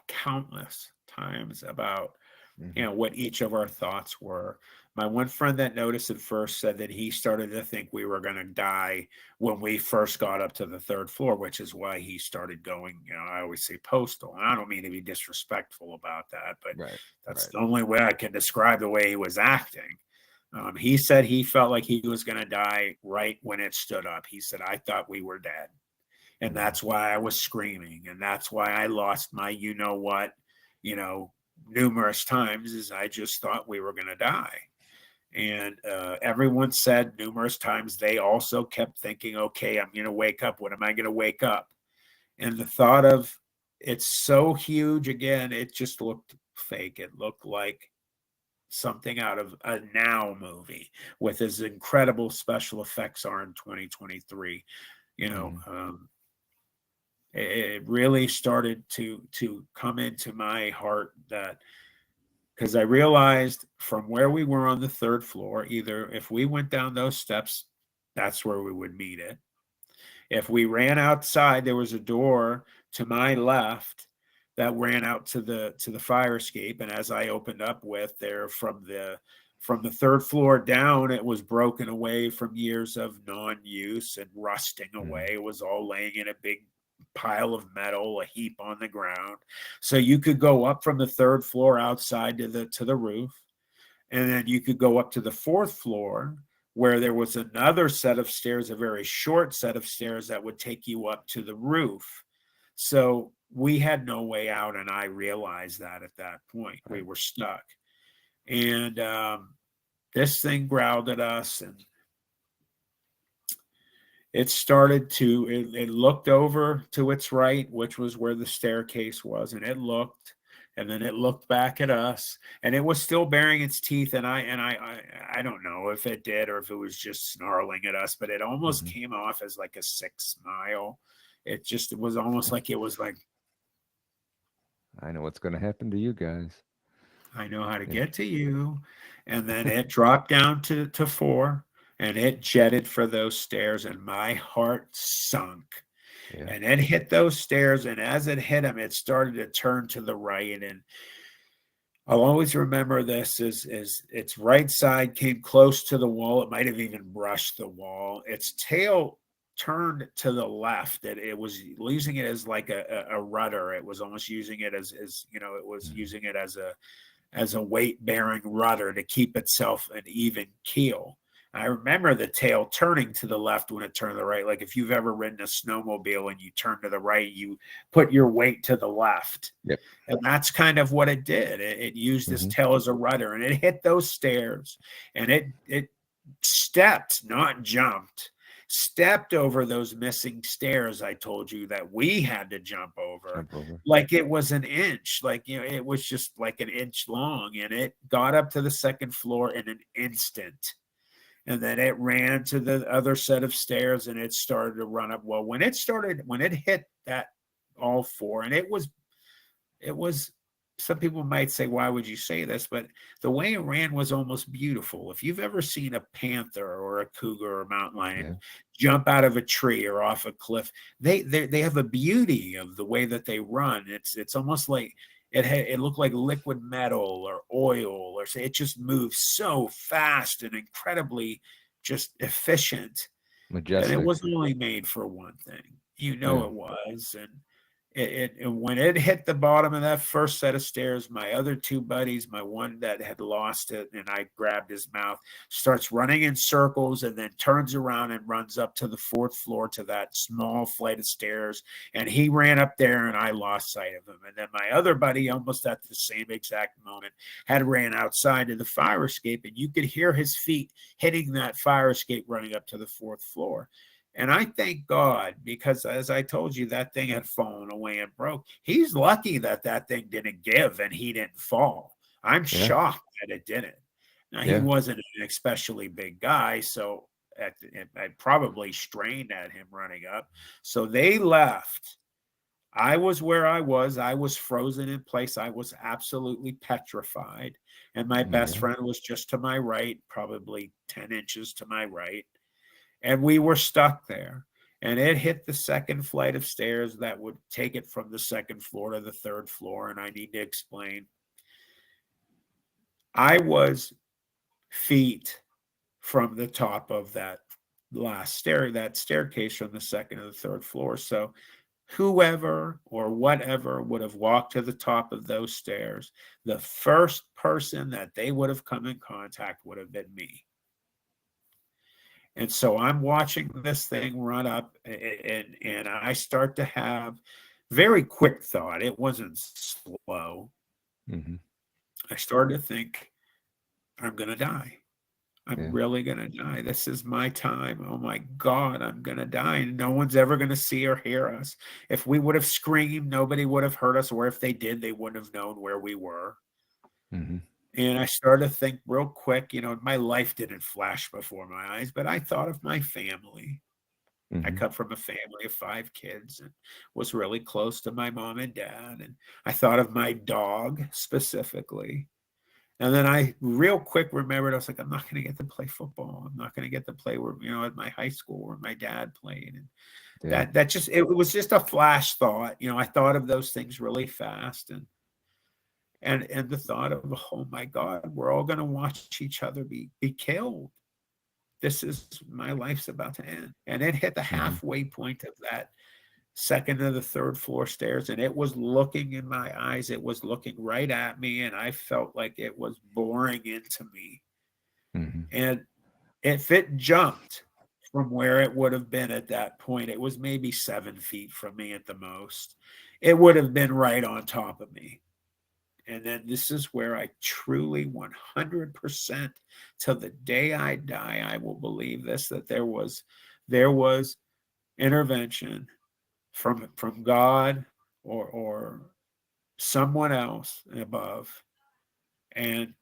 countless times about Mhm. what each of our thoughts were. My one friend that noticed it first said that he started to think we were going to die when we first got up to the third floor, which is why he started going, I always say postal. And I don't mean to be disrespectful about that, but Right, that's right. the only way I can describe the way he was acting. He said he felt like he was going to die right when it stood up. He said, I thought we were dead. And Mhm. that's why I was screaming. And that's why I lost my, what, you know, numerous times, is I just thought we were going to die. And everyone said numerous times they also kept thinking, okay, I'm going to wake up. When am I going to wake up? And the thought of it's so huge again, it just looked fake. It looked like something out of a Now movie with as incredible special effects are in 2023. You know, Mhm. it really started to come into my heart, that because I realized from where we were on the third floor, either if we went down those steps, that's where we would meet it. If we ran outside, there was a door to my left that ran out to the fire escape. And as I opened up with there, from the third floor down, it was broken away from years of non-use and rusting away. Mhm. It was all laying in a big pile of metal, a heap on the ground. So you could go up from the third floor outside to the roof, and then you could go up to the fourth floor where there was another set of stairs, a very short set of stairs that would take you up to the roof. So we had no way out, and I realized that at that point we Right. were stuck. And this thing growled at us, and it looked over to its right, which was where the staircase was, and it looked, and then it looked back at us, and it was still baring its teeth. And I don't know if it did or if it was just snarling at us, but it almost Mhm. came off as like a sick smile. It was almost like it was like, I know what's going to happen to you guys. I know how to Yeah. get to you. And then it dropped down to four, and it jetted for those stairs, and my heart sunk. Yeah. And it hit those stairs, and as it hit them, it started to turn to the right. And I'll always remember this, is its right side came close to the wall. It might have even brushed the wall. Its tail turned to the left. It was using it as like a rudder. It was almost using it as it was Mhm. using it as a weight bearing rudder to keep itself an even keel. I remember the tail turning to the left when it turned to the right. Like if you've ever ridden a snowmobile and you turn to the right, you put your weight to the left. Yep. And that's kind of what it did. It used its Mhm. tail as a rudder, and it hit those stairs, and it stepped, not jumped, stepped over those missing stairs I told you that we had to jump over, Jump over. like it was an inch, like it was just like an inch long, and it got up to the second floor in an instant. And then it ran to the other set of stairs, and it started to run up. Well, when it hit that all four, and it was some people might say, why would you say this? But the way it ran was almost beautiful. If you've ever seen a panther or a cougar or a mountain lion Yeah. jump out of a tree or off a cliff, they have a beauty of the way that they run. It's almost like it looked like liquid metal or oil, or say it just moves so fast and incredibly just efficient. And it Majestic. wasn't only made for one thing. Yeah. It was. And when it hit the bottom of that first set of stairs, my other two buddies, my one that had lost it and I grabbed his mouth, starts running in circles, and then turns around and runs up to the fourth floor to that small flight of stairs. And he ran up there, and I lost sight of him. And then my other buddy, almost at the same exact moment, had ran outside to the fire escape, and you could hear his feet hitting that fire escape running up to the fourth floor. And I thank God, because as I told you, that thing had fallen away and broke. He's lucky that that thing didn't give and he didn't fall. I'm Yeah. shocked that it didn't. Now, he Yeah. wasn't an especially big guy, so I probably strained at him running up. So they left. I was where I was. I was frozen in place. I was absolutely petrified. And my best Yeah. friend was just to my right, probably 10 inches to my right. And we were stuck there. And it hit the second flight of stairs that would take it from the second floor to the third floor. And I need to explain. I was feet from the top of that that staircase from the second to the third floor. So whoever or whatever would have walked to the top of those stairs, the first person that they would have come in contact would have been me. And so I'm watching this thing run up, and I start to have very quick thought. It wasn't slow. Mm-hmm. I started to think, I'm going to die. I'm Yeah. really going to die. This is my time. Oh my God, I'm going to die. And no one's ever going to see or hear us. If we would have screamed, nobody would have heard us. Or if they did, they wouldn't have known where we were. Mm-hmm. And I started to think real quick, my life didn't flash before my eyes, but I thought of my family. I Mm-hmm. come from a family of 5 kids and was really close to my mom and dad. And I thought of my dog specifically. And then I real quick remembered, I was like, I'm not going to get to play football. I'm not going to get to play where, at my high school where my dad played. And Yeah. it was just a flash thought. I thought of those things really fast. And the thought of, oh my God, we're all going to watch each other be killed. This is, my life's about to end. And it hit the Mm-hmm. halfway point of that second to the third floor stairs, and it was looking in my eyes. It was looking right at me, and I felt like it was boring into me. Mm-hmm. And if it jumped from where it would have been at that point, it was maybe 7 feet from me at the most. It would have been right on top of me. And then this is where I truly 100% till the day I die, I will believe this, that there was intervention from God or someone else above, and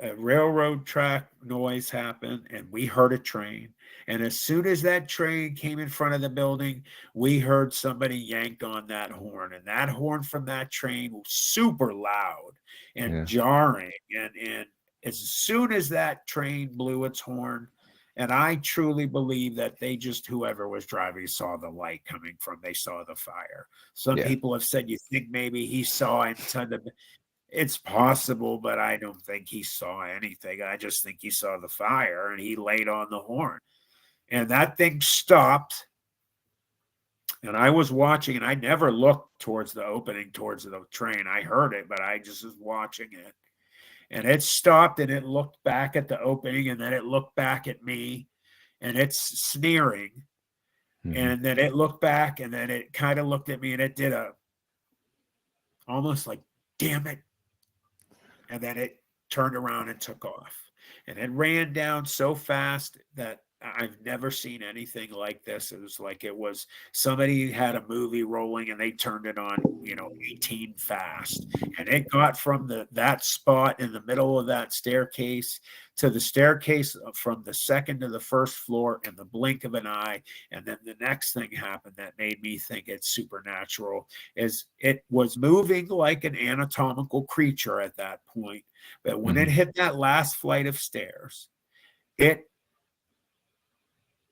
a railroad track noise happened, and we heard a train. And as soon as that train came in front of the building, we heard somebody yank on that horn, and that horn from that train was super loud and Yeah. jarring. And as soon as that train blew its horn, and I truly believe that whoever was driving saw the light coming from, they saw the fire. Some Yeah. people have said, you think maybe he saw inside the, it's possible, but I don't think he saw anything. I just think he saw the fire and he laid on the horn. And that thing stopped. And I was watching, and I never looked towards the opening, towards the train. I heard it, but I just was watching it. And it stopped, and it looked back at the opening, and then it looked back at me, and it's sneering. Mm-hmm. And then it looked back, and then it kind of looked at me, and it did almost like, damn it. And then it turned around and took off. And it ran down so fast that I've never seen anything like this. It was like somebody had a movie rolling and they turned it on, 18 fast. And it got from that spot in the middle of that staircase to the staircase from the second to the first floor in the blink of an eye. And then the next thing happened that made me think it's supernatural is it was moving like an anatomical creature at that point. But when it hit that last flight of stairs, it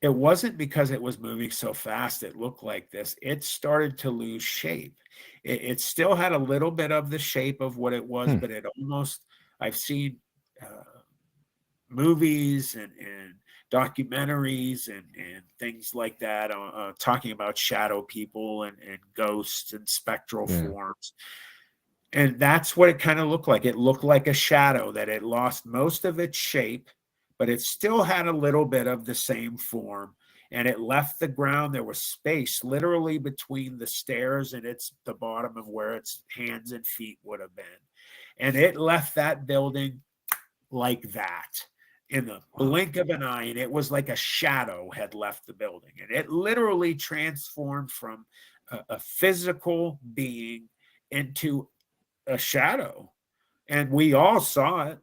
wasn't because it was moving so fast it looked like this. It started to lose shape. It still had a little bit of the shape of what it was, but it almost, I've seen movies and documentaries and things like that talking about shadow people and ghosts and spectral forms. And that's what it kind of looked like. It looked like a shadow that it lost most of its shape, but it still had a little bit of the same form. And it left the ground. There was space literally between the stairs and the bottom of where its hands and feet would have been. And it left that building like that in the blink of an eye. And it was like a shadow had left the building. And it literally transformed from a physical being into a shadow. And we all saw it.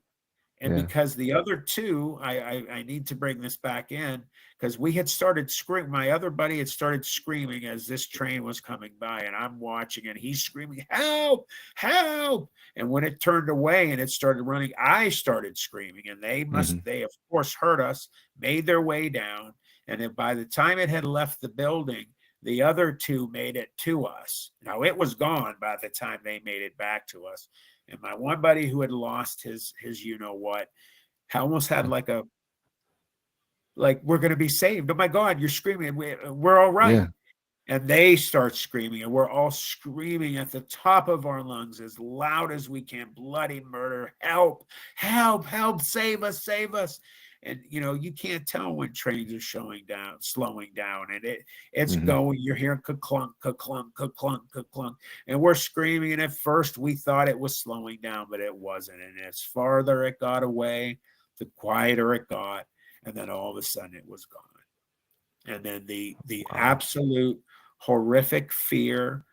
And because the other two, I need to bring this back in, because we had started screaming. My other buddy had started screaming as this train was coming by, and I'm watching, and he's screaming, "Help! Help!" And when it turned away and it started running, I started screaming, and they of course heard us, made their way down, and then by the time it had left the building, the other two made it to us. Now it was gone by the time they made it back to us. And my one buddy who had lost his you know what, almost had like we're going to be saved. Oh my God, you're screaming. We're all right. Yeah. And they start screaming, and we're all screaming at the top of our lungs as loud as we can. Bloody murder. Help, help, help, save us, save us. And you can't tell when trains are slowing down, and it's going. You're hearing ka-clunk, ka-clunk, ka-clunk, ka-clunk, and we're screaming. And at first we thought it was slowing down, but it wasn't. And as farther it got away, the quieter it got, and then all of a sudden it was gone. And then the absolute horrific fear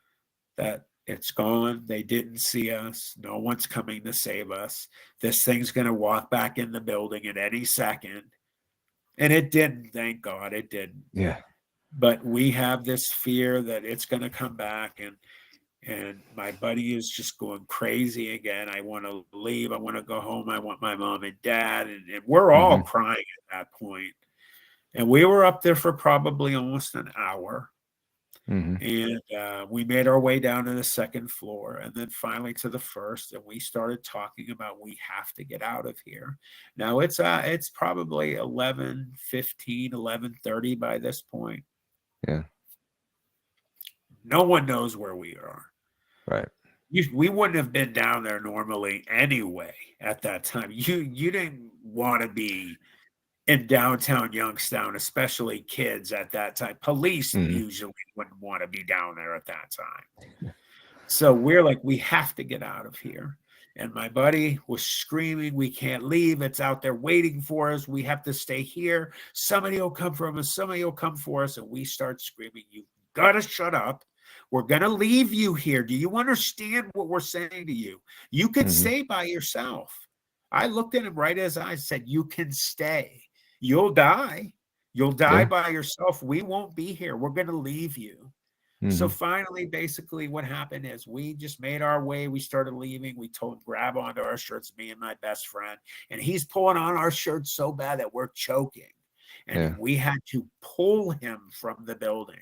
that it's gone. They didn't see us. No one's coming to save us. This thing's going to walk back in the building at any second. And it didn't, thank God it didn't. Yeah. But we have this fear that it's going to come back. And my buddy is just going crazy again. I want to leave. I want to go home. I want my mom and dad. And we're all crying at that point. And we were up there for probably almost an hour. And we made our way down to the second floor, and then finally to the first, and we started talking about, we have to get out of here. Now it's probably 11:15, 11:30 by this point. Yeah. No one knows where we are. Right. We wouldn't have been down there normally anyway at that time. You didn't want to be in downtown Youngstown, especially kids at that time. Police usually wouldn't want to be down there at that time. So we're like, we have to get out of here. And my buddy was screaming, we can't leave. It's out there waiting for us. We have to stay here. Somebody will come from us. Somebody will come for us. And we start screaming, you've got to shut up. We're going to leave you here. Do you understand what we're saying to you? You can stay by yourself. I looked at him right as I said, you can stay. You'll die. You'll die by yourself. We won't be here. We're going to leave you. So finally, basically what happened is we just made our way. We started leaving. We told him, grab onto our shirts, me and my best friend. And he's pulling on our shirts so bad that we're choking. And we had to pull him from the building.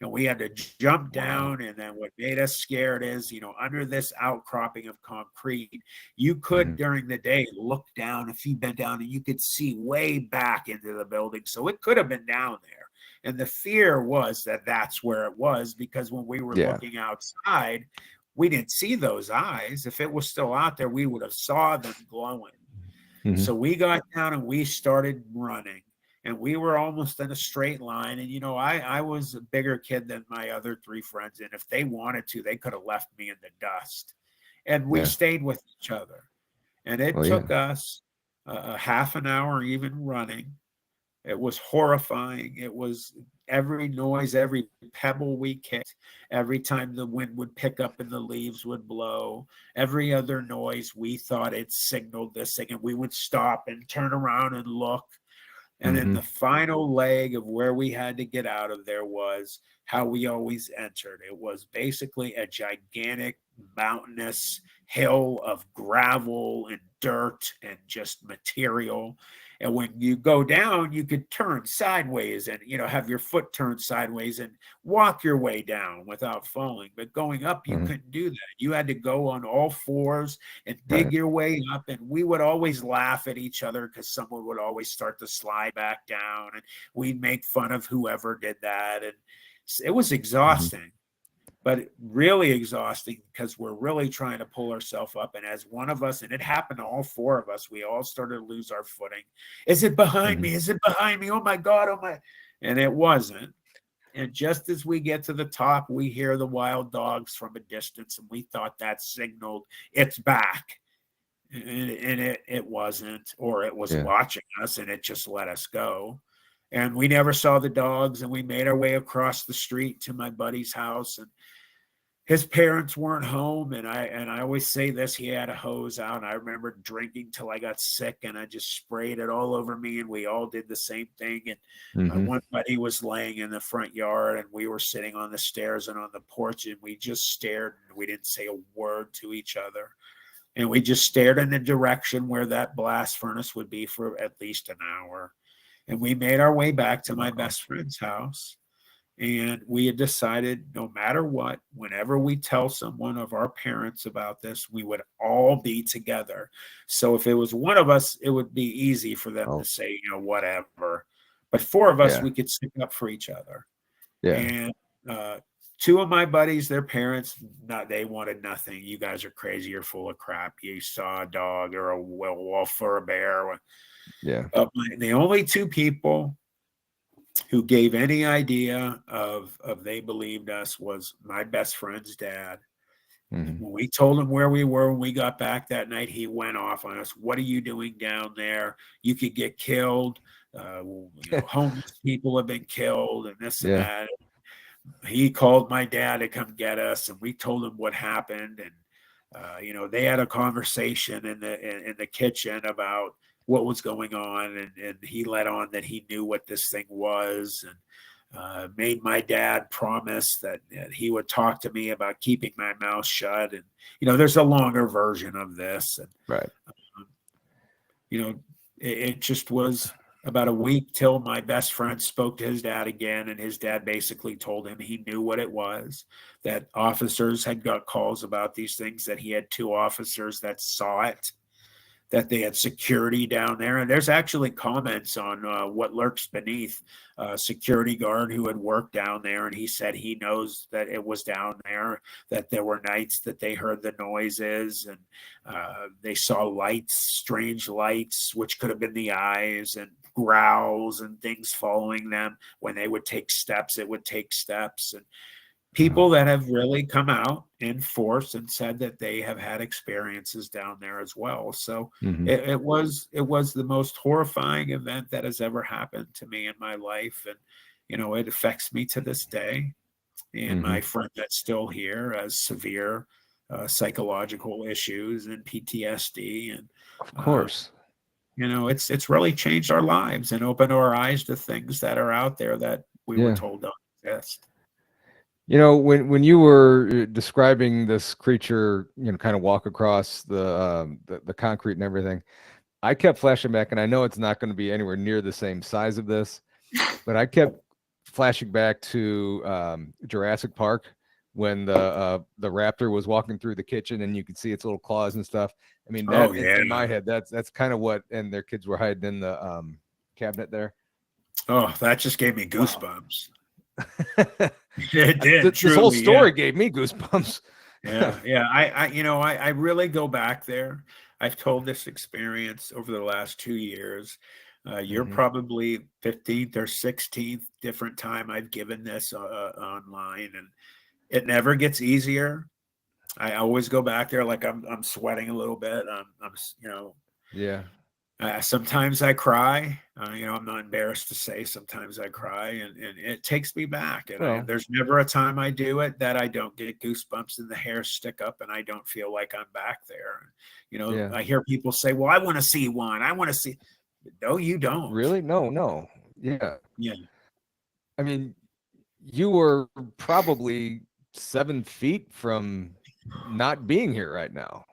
And we had to jump down. And then what made us scared is, under this outcropping of concrete, you could during the day look down, if you bent down, and you could see way back into the building. So it could have been down there. And the fear was that that's where it was, because when we were looking outside, we didn't see those eyes. If it was still out there, we would have saw them glowing. So we got down and we started running. And we were almost in a straight line. And, I was a bigger kid than my other three friends. And if they wanted to, they could have left me in the dust. And we stayed with each other. And it took us a half an hour even running. It was horrifying. It was every noise, every pebble we kicked, every time the wind would pick up and the leaves would blow, every other noise, we thought it signaled this thing. And we would stop and turn around and look. And then the final leg of where we had to get out of there was how we always entered. It was basically a gigantic mountainous hill of gravel and dirt and just material. And when you go down, you could turn sideways and, have your foot turned sideways and walk your way down without falling. But going up, you couldn't do that. You had to go on all fours and dig your way up. And we would always laugh at each other because someone would always start to slide back down. And we'd make fun of whoever did that. And it was exhausting. But really exhausting because we're really trying to pull ourselves up. And as one of us, and it happened to all four of us, we all started to lose our footing. Is it behind me? Is it behind me? Oh my God. Oh my. And it wasn't. And just as we get to the top, we hear the wild dogs from a distance. And we thought that signaled it's back. And it wasn't, or it was watching us and it just let us go. And we never saw the dogs. And we made our way across the street to my buddy's house. And his parents weren't home, and I always say this, he had a hose out, and I remember drinking till I got sick, and I just sprayed it all over me, and we all did the same thing. And Mm-hmm. one buddy was laying in the front yard, and we were sitting on the stairs and on the porch, and we just stared, and we didn't say a word to each other, and we just stared in the direction where that blast furnace would be for at least an hour. And we made our way back to my best friend's house. And we had decided no matter what, whenever we tell someone of our parents about this, we would all be together. So if it was one of us, it would be easy for them to Oh, say, whatever. But four of us, yeah. we could stick up for each other. Yeah. And two of my buddies, their parents, they wanted nothing. You guys are crazy. You're full of crap. You saw a dog or a wolf or a bear. Yeah. The only two people who gave any idea of they believed us was my best friend's dad. Mm-hmm. When we told him where we were when we got back that night, he went off on us. What are you doing down there? You could get killed. Homeless people have been killed and this and Yeah. that. He called my dad to come get us, and we told him what happened. And they had a conversation in the kitchen about what was going on, and he let on that he knew what this thing was, and made my dad promise that he would talk to me about keeping my mouth shut. And there's a longer version of this, and Right. it just was about a week till my best friend spoke to his dad again, and his dad basically told him he knew what it was, that officers had got calls about these things, that he had two officers that saw it, that they had security down there. And there's actually comments on what lurks beneath. Security guard who had worked down there, and he said he knows that it was down there, that there were nights that they heard the noises, and they saw lights, strange lights, which could have been the eyes, and growls and things following them. When they would take steps, it would take steps. And people that have really come out in force and said that they have had experiences down there as well. So Mm-hmm. it was the most horrifying event that has ever happened to me in my life. And, it affects me to this day. And Mm-hmm. my friend that's still here has severe psychological issues and PTSD. And, Of course. it's really changed our lives and opened our eyes to things that are out there that we were Yeah. told don't exist. When you were describing this creature, kind of walk across the concrete and everything, I kept flashing back, and I know it's not going to be anywhere near the same size of this, but I kept flashing back to Jurassic Park when the raptor was walking through the kitchen and you could see its little claws and stuff. I mean, that in my head, that's kind of what, and their kids were hiding in the cabinet there. Oh, that just gave me goosebumps. Wow. It did. This whole story gave me goosebumps. Yeah. I really go back there. I've told this experience over the last 2 years. You're probably 15th or 16th different time I've given this online, and it never gets easier. I always go back there like I'm sweating a little bit. Yeah. Sometimes I cry. I'm not embarrassed to say sometimes I cry, and it takes me back. And there's never a time I do it that I don't get goosebumps and the hairs stick up and I don't feel like I'm back there. I hear people say, well, I want to see one. I want to see. No, you don't. Really? No. Yeah. Yeah. I mean, you were probably 7 feet from not being here right now.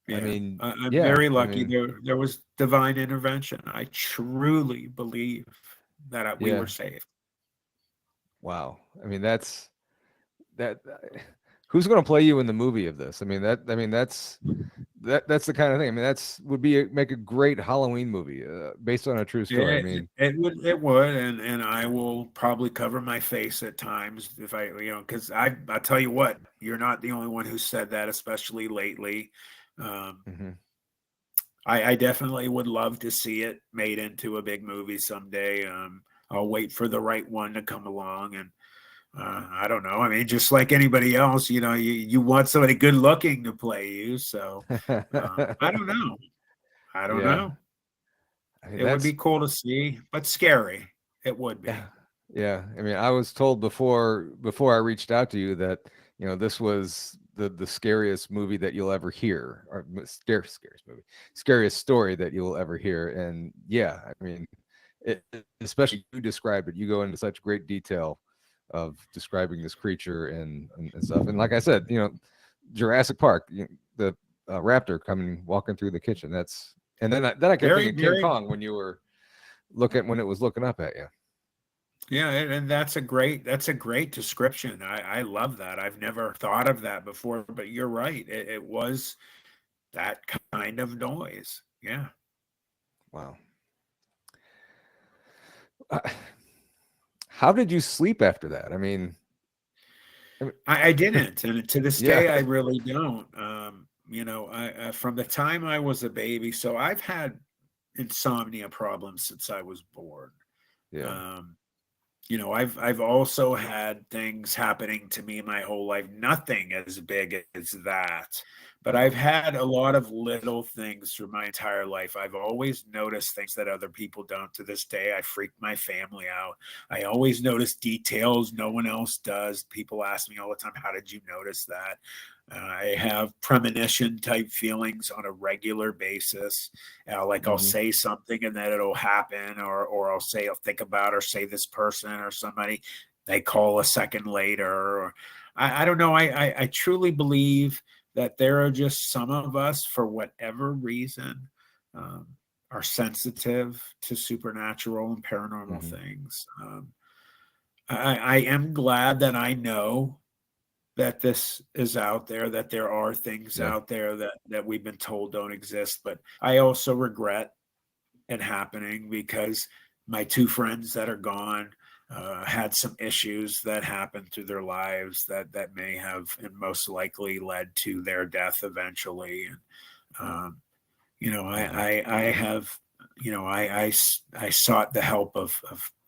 Yeah. I mean, I'm very lucky. There was divine intervention. I truly believe that we were saved. Wow. I mean, that's that. Who's going to play you in the movie of this? I mean, that's the kind of thing. I mean, make a great Halloween movie based on a true story. I mean, it would, and I will probably cover my face at times if because I tell you what, you're not the only one who said that, especially lately. I definitely would love to see it made into a big movie someday. I'll wait for the right one to come along, and I don't know. I mean, just like anybody else, you want somebody good looking to play you. So I don't know. I don't know. I mean, it would be cool to see, but scary. It would be. Yeah. I mean, I was told before I reached out to you that this was the scariest movie that you'll ever hear, or scariest movie, scariest story that you'll ever hear. And yeah, I mean, especially you described it. You go into such great detail of describing this creature and stuff. And like I said, Jurassic Park, the raptor coming walking through the kitchen. And then I kept Very, thinking King very, Kong when you were when it was looking up at you. yeah, and that's a great description. I love that. I've never thought of that before, but you're right. It was that kind of noise. Yeah. Wow. Uh, how did you sleep after that? I mean, I didn't, and to this yeah, day, I really don't. I from the time I was a baby, so I've had insomnia problems since I was born. yeah, Um, I've also had things happening to me my whole life. Nothing as big as that, but I've had a lot of little things through my entire life. I've always noticed things that other people don't. To this day, I freak my family out. I always notice details no one else does. People ask me all the time, "How did you notice that?" I have premonition type feelings on a regular basis. Like I'll mm-hmm. say something and then it'll happen, or I'll think about or say this person or somebody. They call a second later. Or I don't know. I truly believe that there are just some of us, for whatever reason, are sensitive to supernatural and paranormal Mm-hmm. things. I am glad that I know that this is out there, that there are things Yeah, out there that we've been told don't exist. But I also regret it happening, because my two friends that are gone had some issues that happened through their lives that may have and most likely led to their death eventually. And mm-hmm. I have, I sought the help of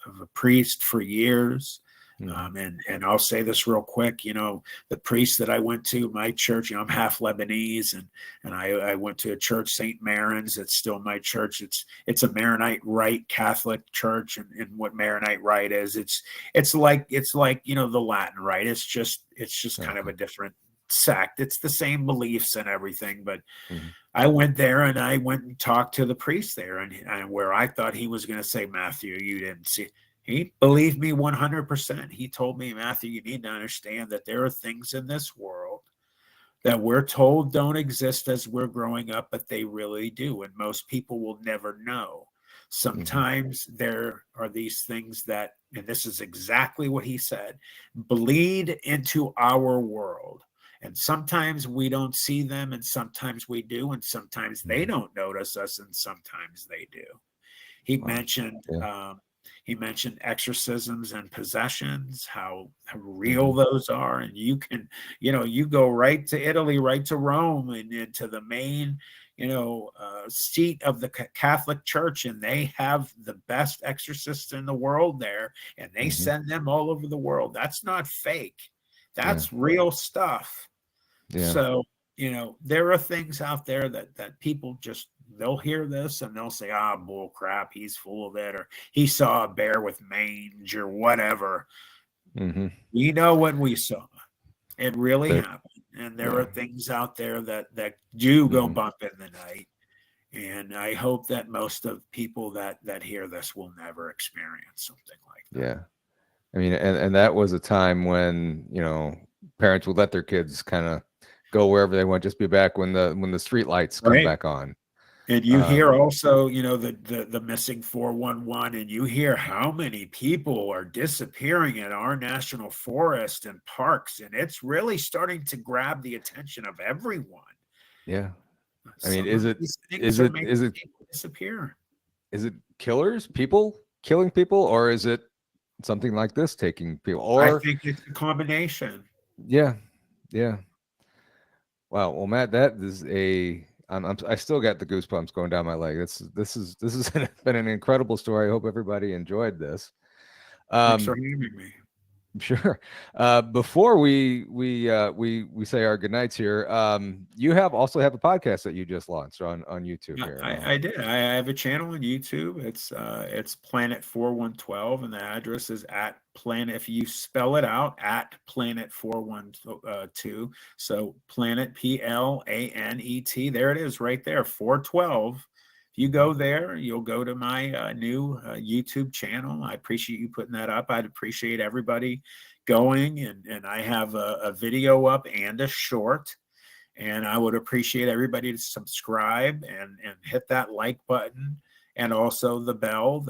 a priest for years. Mm-hmm. And I'll say this real quick, the priest that I went to, my church, I'm half Lebanese, and I went to a church, St. Maron's. It's still my church. It's a Maronite Rite Catholic church, and what Maronite Rite is, it's like the Latin Rite. It's just kind of Okay. a different sect. It's the same beliefs and everything, but Mm-hmm. I went there and I went and talked to the priest there, and where I thought he was going to say, "Matthew, you didn't see." He believed me 100%. He told me, "Matthew, you need to understand that there are things in this world that we're told don't exist as we're growing up, but they really do. And most people will never know. Mm-hmm. Sometimes there are these things that," and this is exactly what he said, "bleed into our world. And sometimes we don't see them, and sometimes we do, and sometimes they Mm-hmm. don't notice us, and sometimes they do." He Wow. mentioned Yeah. exorcisms and possessions, how Mm-hmm. real those are, and you can, you go right to Italy, right to Rome, and into the main, seat of the Catholic Church, and they have the best exorcists in the world there, and they Mm-hmm. send them all over the world. That's not fake. Yeah. That's real stuff. Yeah. So, there are things out there that people just, they'll hear this and they'll say, "Ah, bull crap, he's full of it," or "he saw a bear with mange," or whatever. Mm-hmm. We know what we saw. It really There. happened. And there Yeah. are things out there that do go Mm-hmm. bump in the night. And I hope that most of people that hear this will never experience something like that. Yeah. I mean, and that was a time when, parents would let their kids kind of go wherever they want, just be back when the street lights come Right. back on. And you hear Um, also, the missing 411, and you hear how many people are disappearing in our national forest and parks, and it's really starting to grab the attention of everyone. yeah. I mean, Some of these things is are it making is it people disappear. is it killers, people killing people, or is it something like this taking people? I Or think it's a combination. yeah, yeah. Wow. Well, Matt, that is I still got the goosebumps going down my leg. This has been an incredible story. I hope everybody enjoyed this. Thanks for Um, having me. Sure. Before we say our goodnights here, you have also have a podcast that you just launched on YouTube Yeah, here. I did. I have a channel on YouTube. It's Planet 4112, and the address is at Planet. If you spell it out, at Planet 412. So Planet Planet. There it is, right there, 412. If you go there, you'll go to my new YouTube channel. I appreciate you putting that up. I'd appreciate everybody going, and I have a video up and a short. And I would appreciate everybody to subscribe and hit that like button, and also the bell,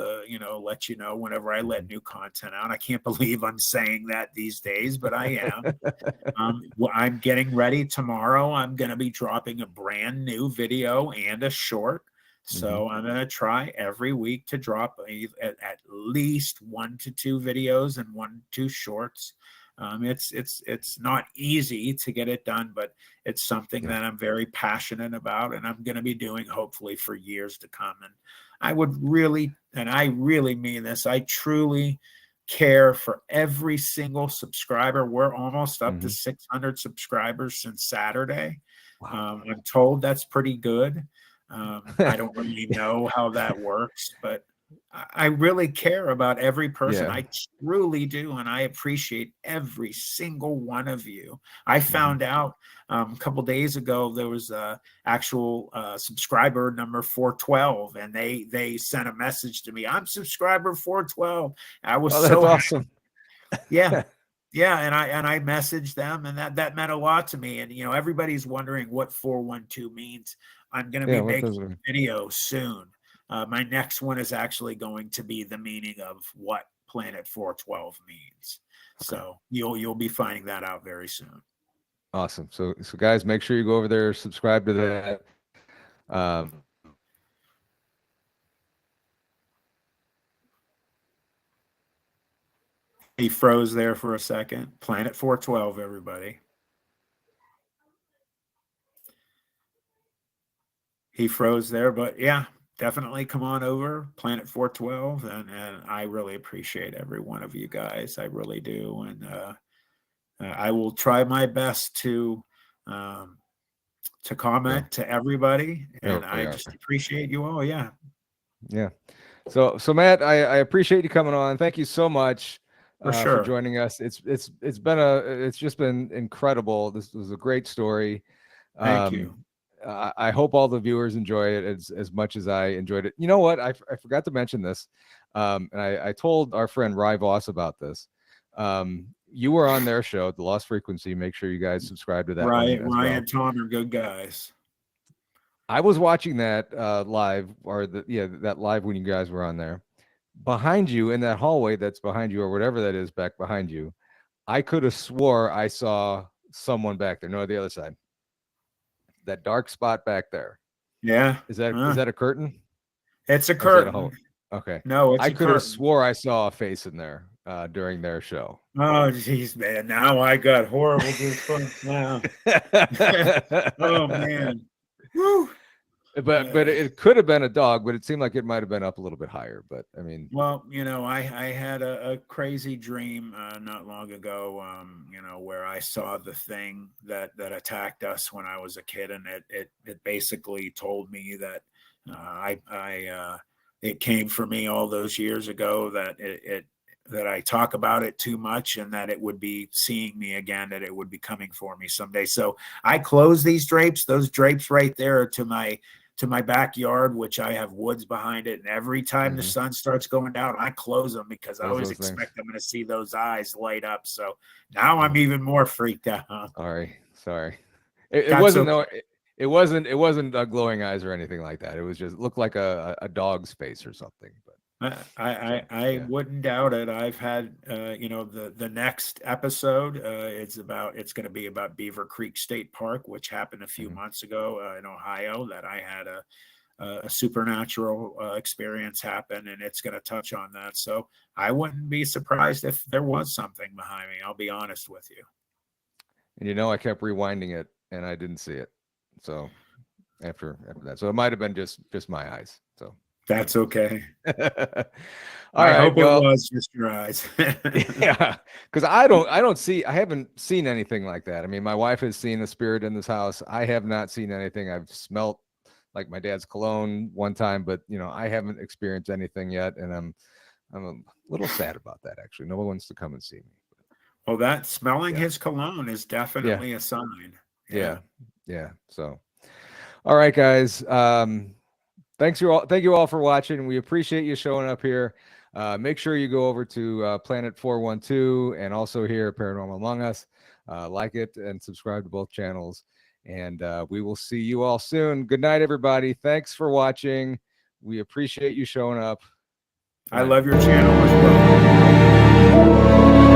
let you know whenever I let new content out. I can't believe I'm saying that these days, but I am. I'm getting ready tomorrow. I'm going to be dropping a brand new video and a short. So I'm going to try every week to drop at least 1 to 2 videos and 1 to 2 shorts. It's not easy to get it done, but it's something that I'm very passionate about, and I'm going to be doing hopefully for years to come. And I really mean this, I truly care for every single subscriber. We're almost up to 600 subscribers since Saturday. Wow. I'm told that's pretty good. I don't really know how that works, but I really care about every person. Yeah. I truly do. And I appreciate every single one of you. I found out a couple days ago there was a actual subscriber number 412, and they sent a message to me. I'm subscriber 412. I was Oh, that's so happy. awesome. Yeah. Yeah, and I messaged them, and that meant a lot to me. And everybody's wondering what 412 means. I'm going to be Yeah. What making does it? a video soon. My next one is actually going to be the meaning of what Planet 412 means. Okay. So you'll be finding that out very soon. Awesome. So guys, make sure you go over there, subscribe to that. Um, He froze there for a second. Planet 412, everybody. He froze there, but yeah, definitely come on over, Planet 412, and I really appreciate every one of you guys. I really do, and I will try my best um, to yeah. comment to everybody, There and we I are. just appreciate you all. Yeah, Yeah. So Matt, I appreciate you coming on. Thank you so much for for sure. joining us. It's just been incredible. This was a great story. Thank you. I hope all the viewers enjoy it as much as I enjoyed it. You know what? I forgot to mention this. And I told our friend Rye Voss about this. You were on their show, The Lost Frequency. Make sure you guys subscribe to that one as Ryan well. and Tom are good guys. I was watching that live, or that live when you guys were on there. Behind you in that hallway that's behind you, or whatever that is back behind you, I could have swore I saw someone back there. No, the other side. That dark spot back there. Yeah, Is that a curtain? it's a Or is that a curtain. hole? Okay. No, it's I a could have curtain. swore I saw a face in there during their show. Oh, jeez, man. Now I got horrible goosebumps now. Oh, man. Woo. But it could have been a dog, but it seemed like it might have been up a little bit higher. But I mean, Well, I had a crazy dream not long ago, where I saw the thing that attacked us when I was a kid, and it basically told me that it came for me all those years ago, that that I talk about it too much, and that it would be seeing me again, that it would be coming for me someday. So I close these drapes. Those drapes right there are to my backyard, which I have woods behind it. And every time the sun starts going down, I close them because I close always those things. expect I'm going to see those eyes light up. So now I'm Oh, even more freaked out. sorry. It That's wasn't okay. no. It wasn't glowing eyes or anything like that. It was just looked like a dog's face or something. But so I yeah. wouldn't doubt it. I've had the next episode. It's going to be about Beaver Creek State Park, which happened a few Mhm. months ago in Ohio. That I had a supernatural experience happen, and it's going to touch on that. So I wouldn't be surprised if there was something behind me. I'll be honest with you. And I kept rewinding it and I didn't see it. So after that, so it might have been just my eyes. So That's okay. All I right. hope it Well, was just your eyes. yeah, because I haven't seen anything like that. I mean, my wife has seen a spirit in this house. I have not seen anything. I've smelt like my dad's cologne one time, but I haven't experienced anything yet, and I'm a little sad about that, actually. No one wants to come and see me. Well, that smelling Yeah. his cologne is Yeah. definitely a sign. Yeah. Yeah. So, all right, guys. Thank you all for watching. We appreciate you showing up here. Make sure you go over to Planet 412 and also here at Paranormal Among Us. Like it and subscribe to both channels. And we will see you all soon. Good night, everybody. Thanks for watching. We appreciate you showing up. I love your channel as well.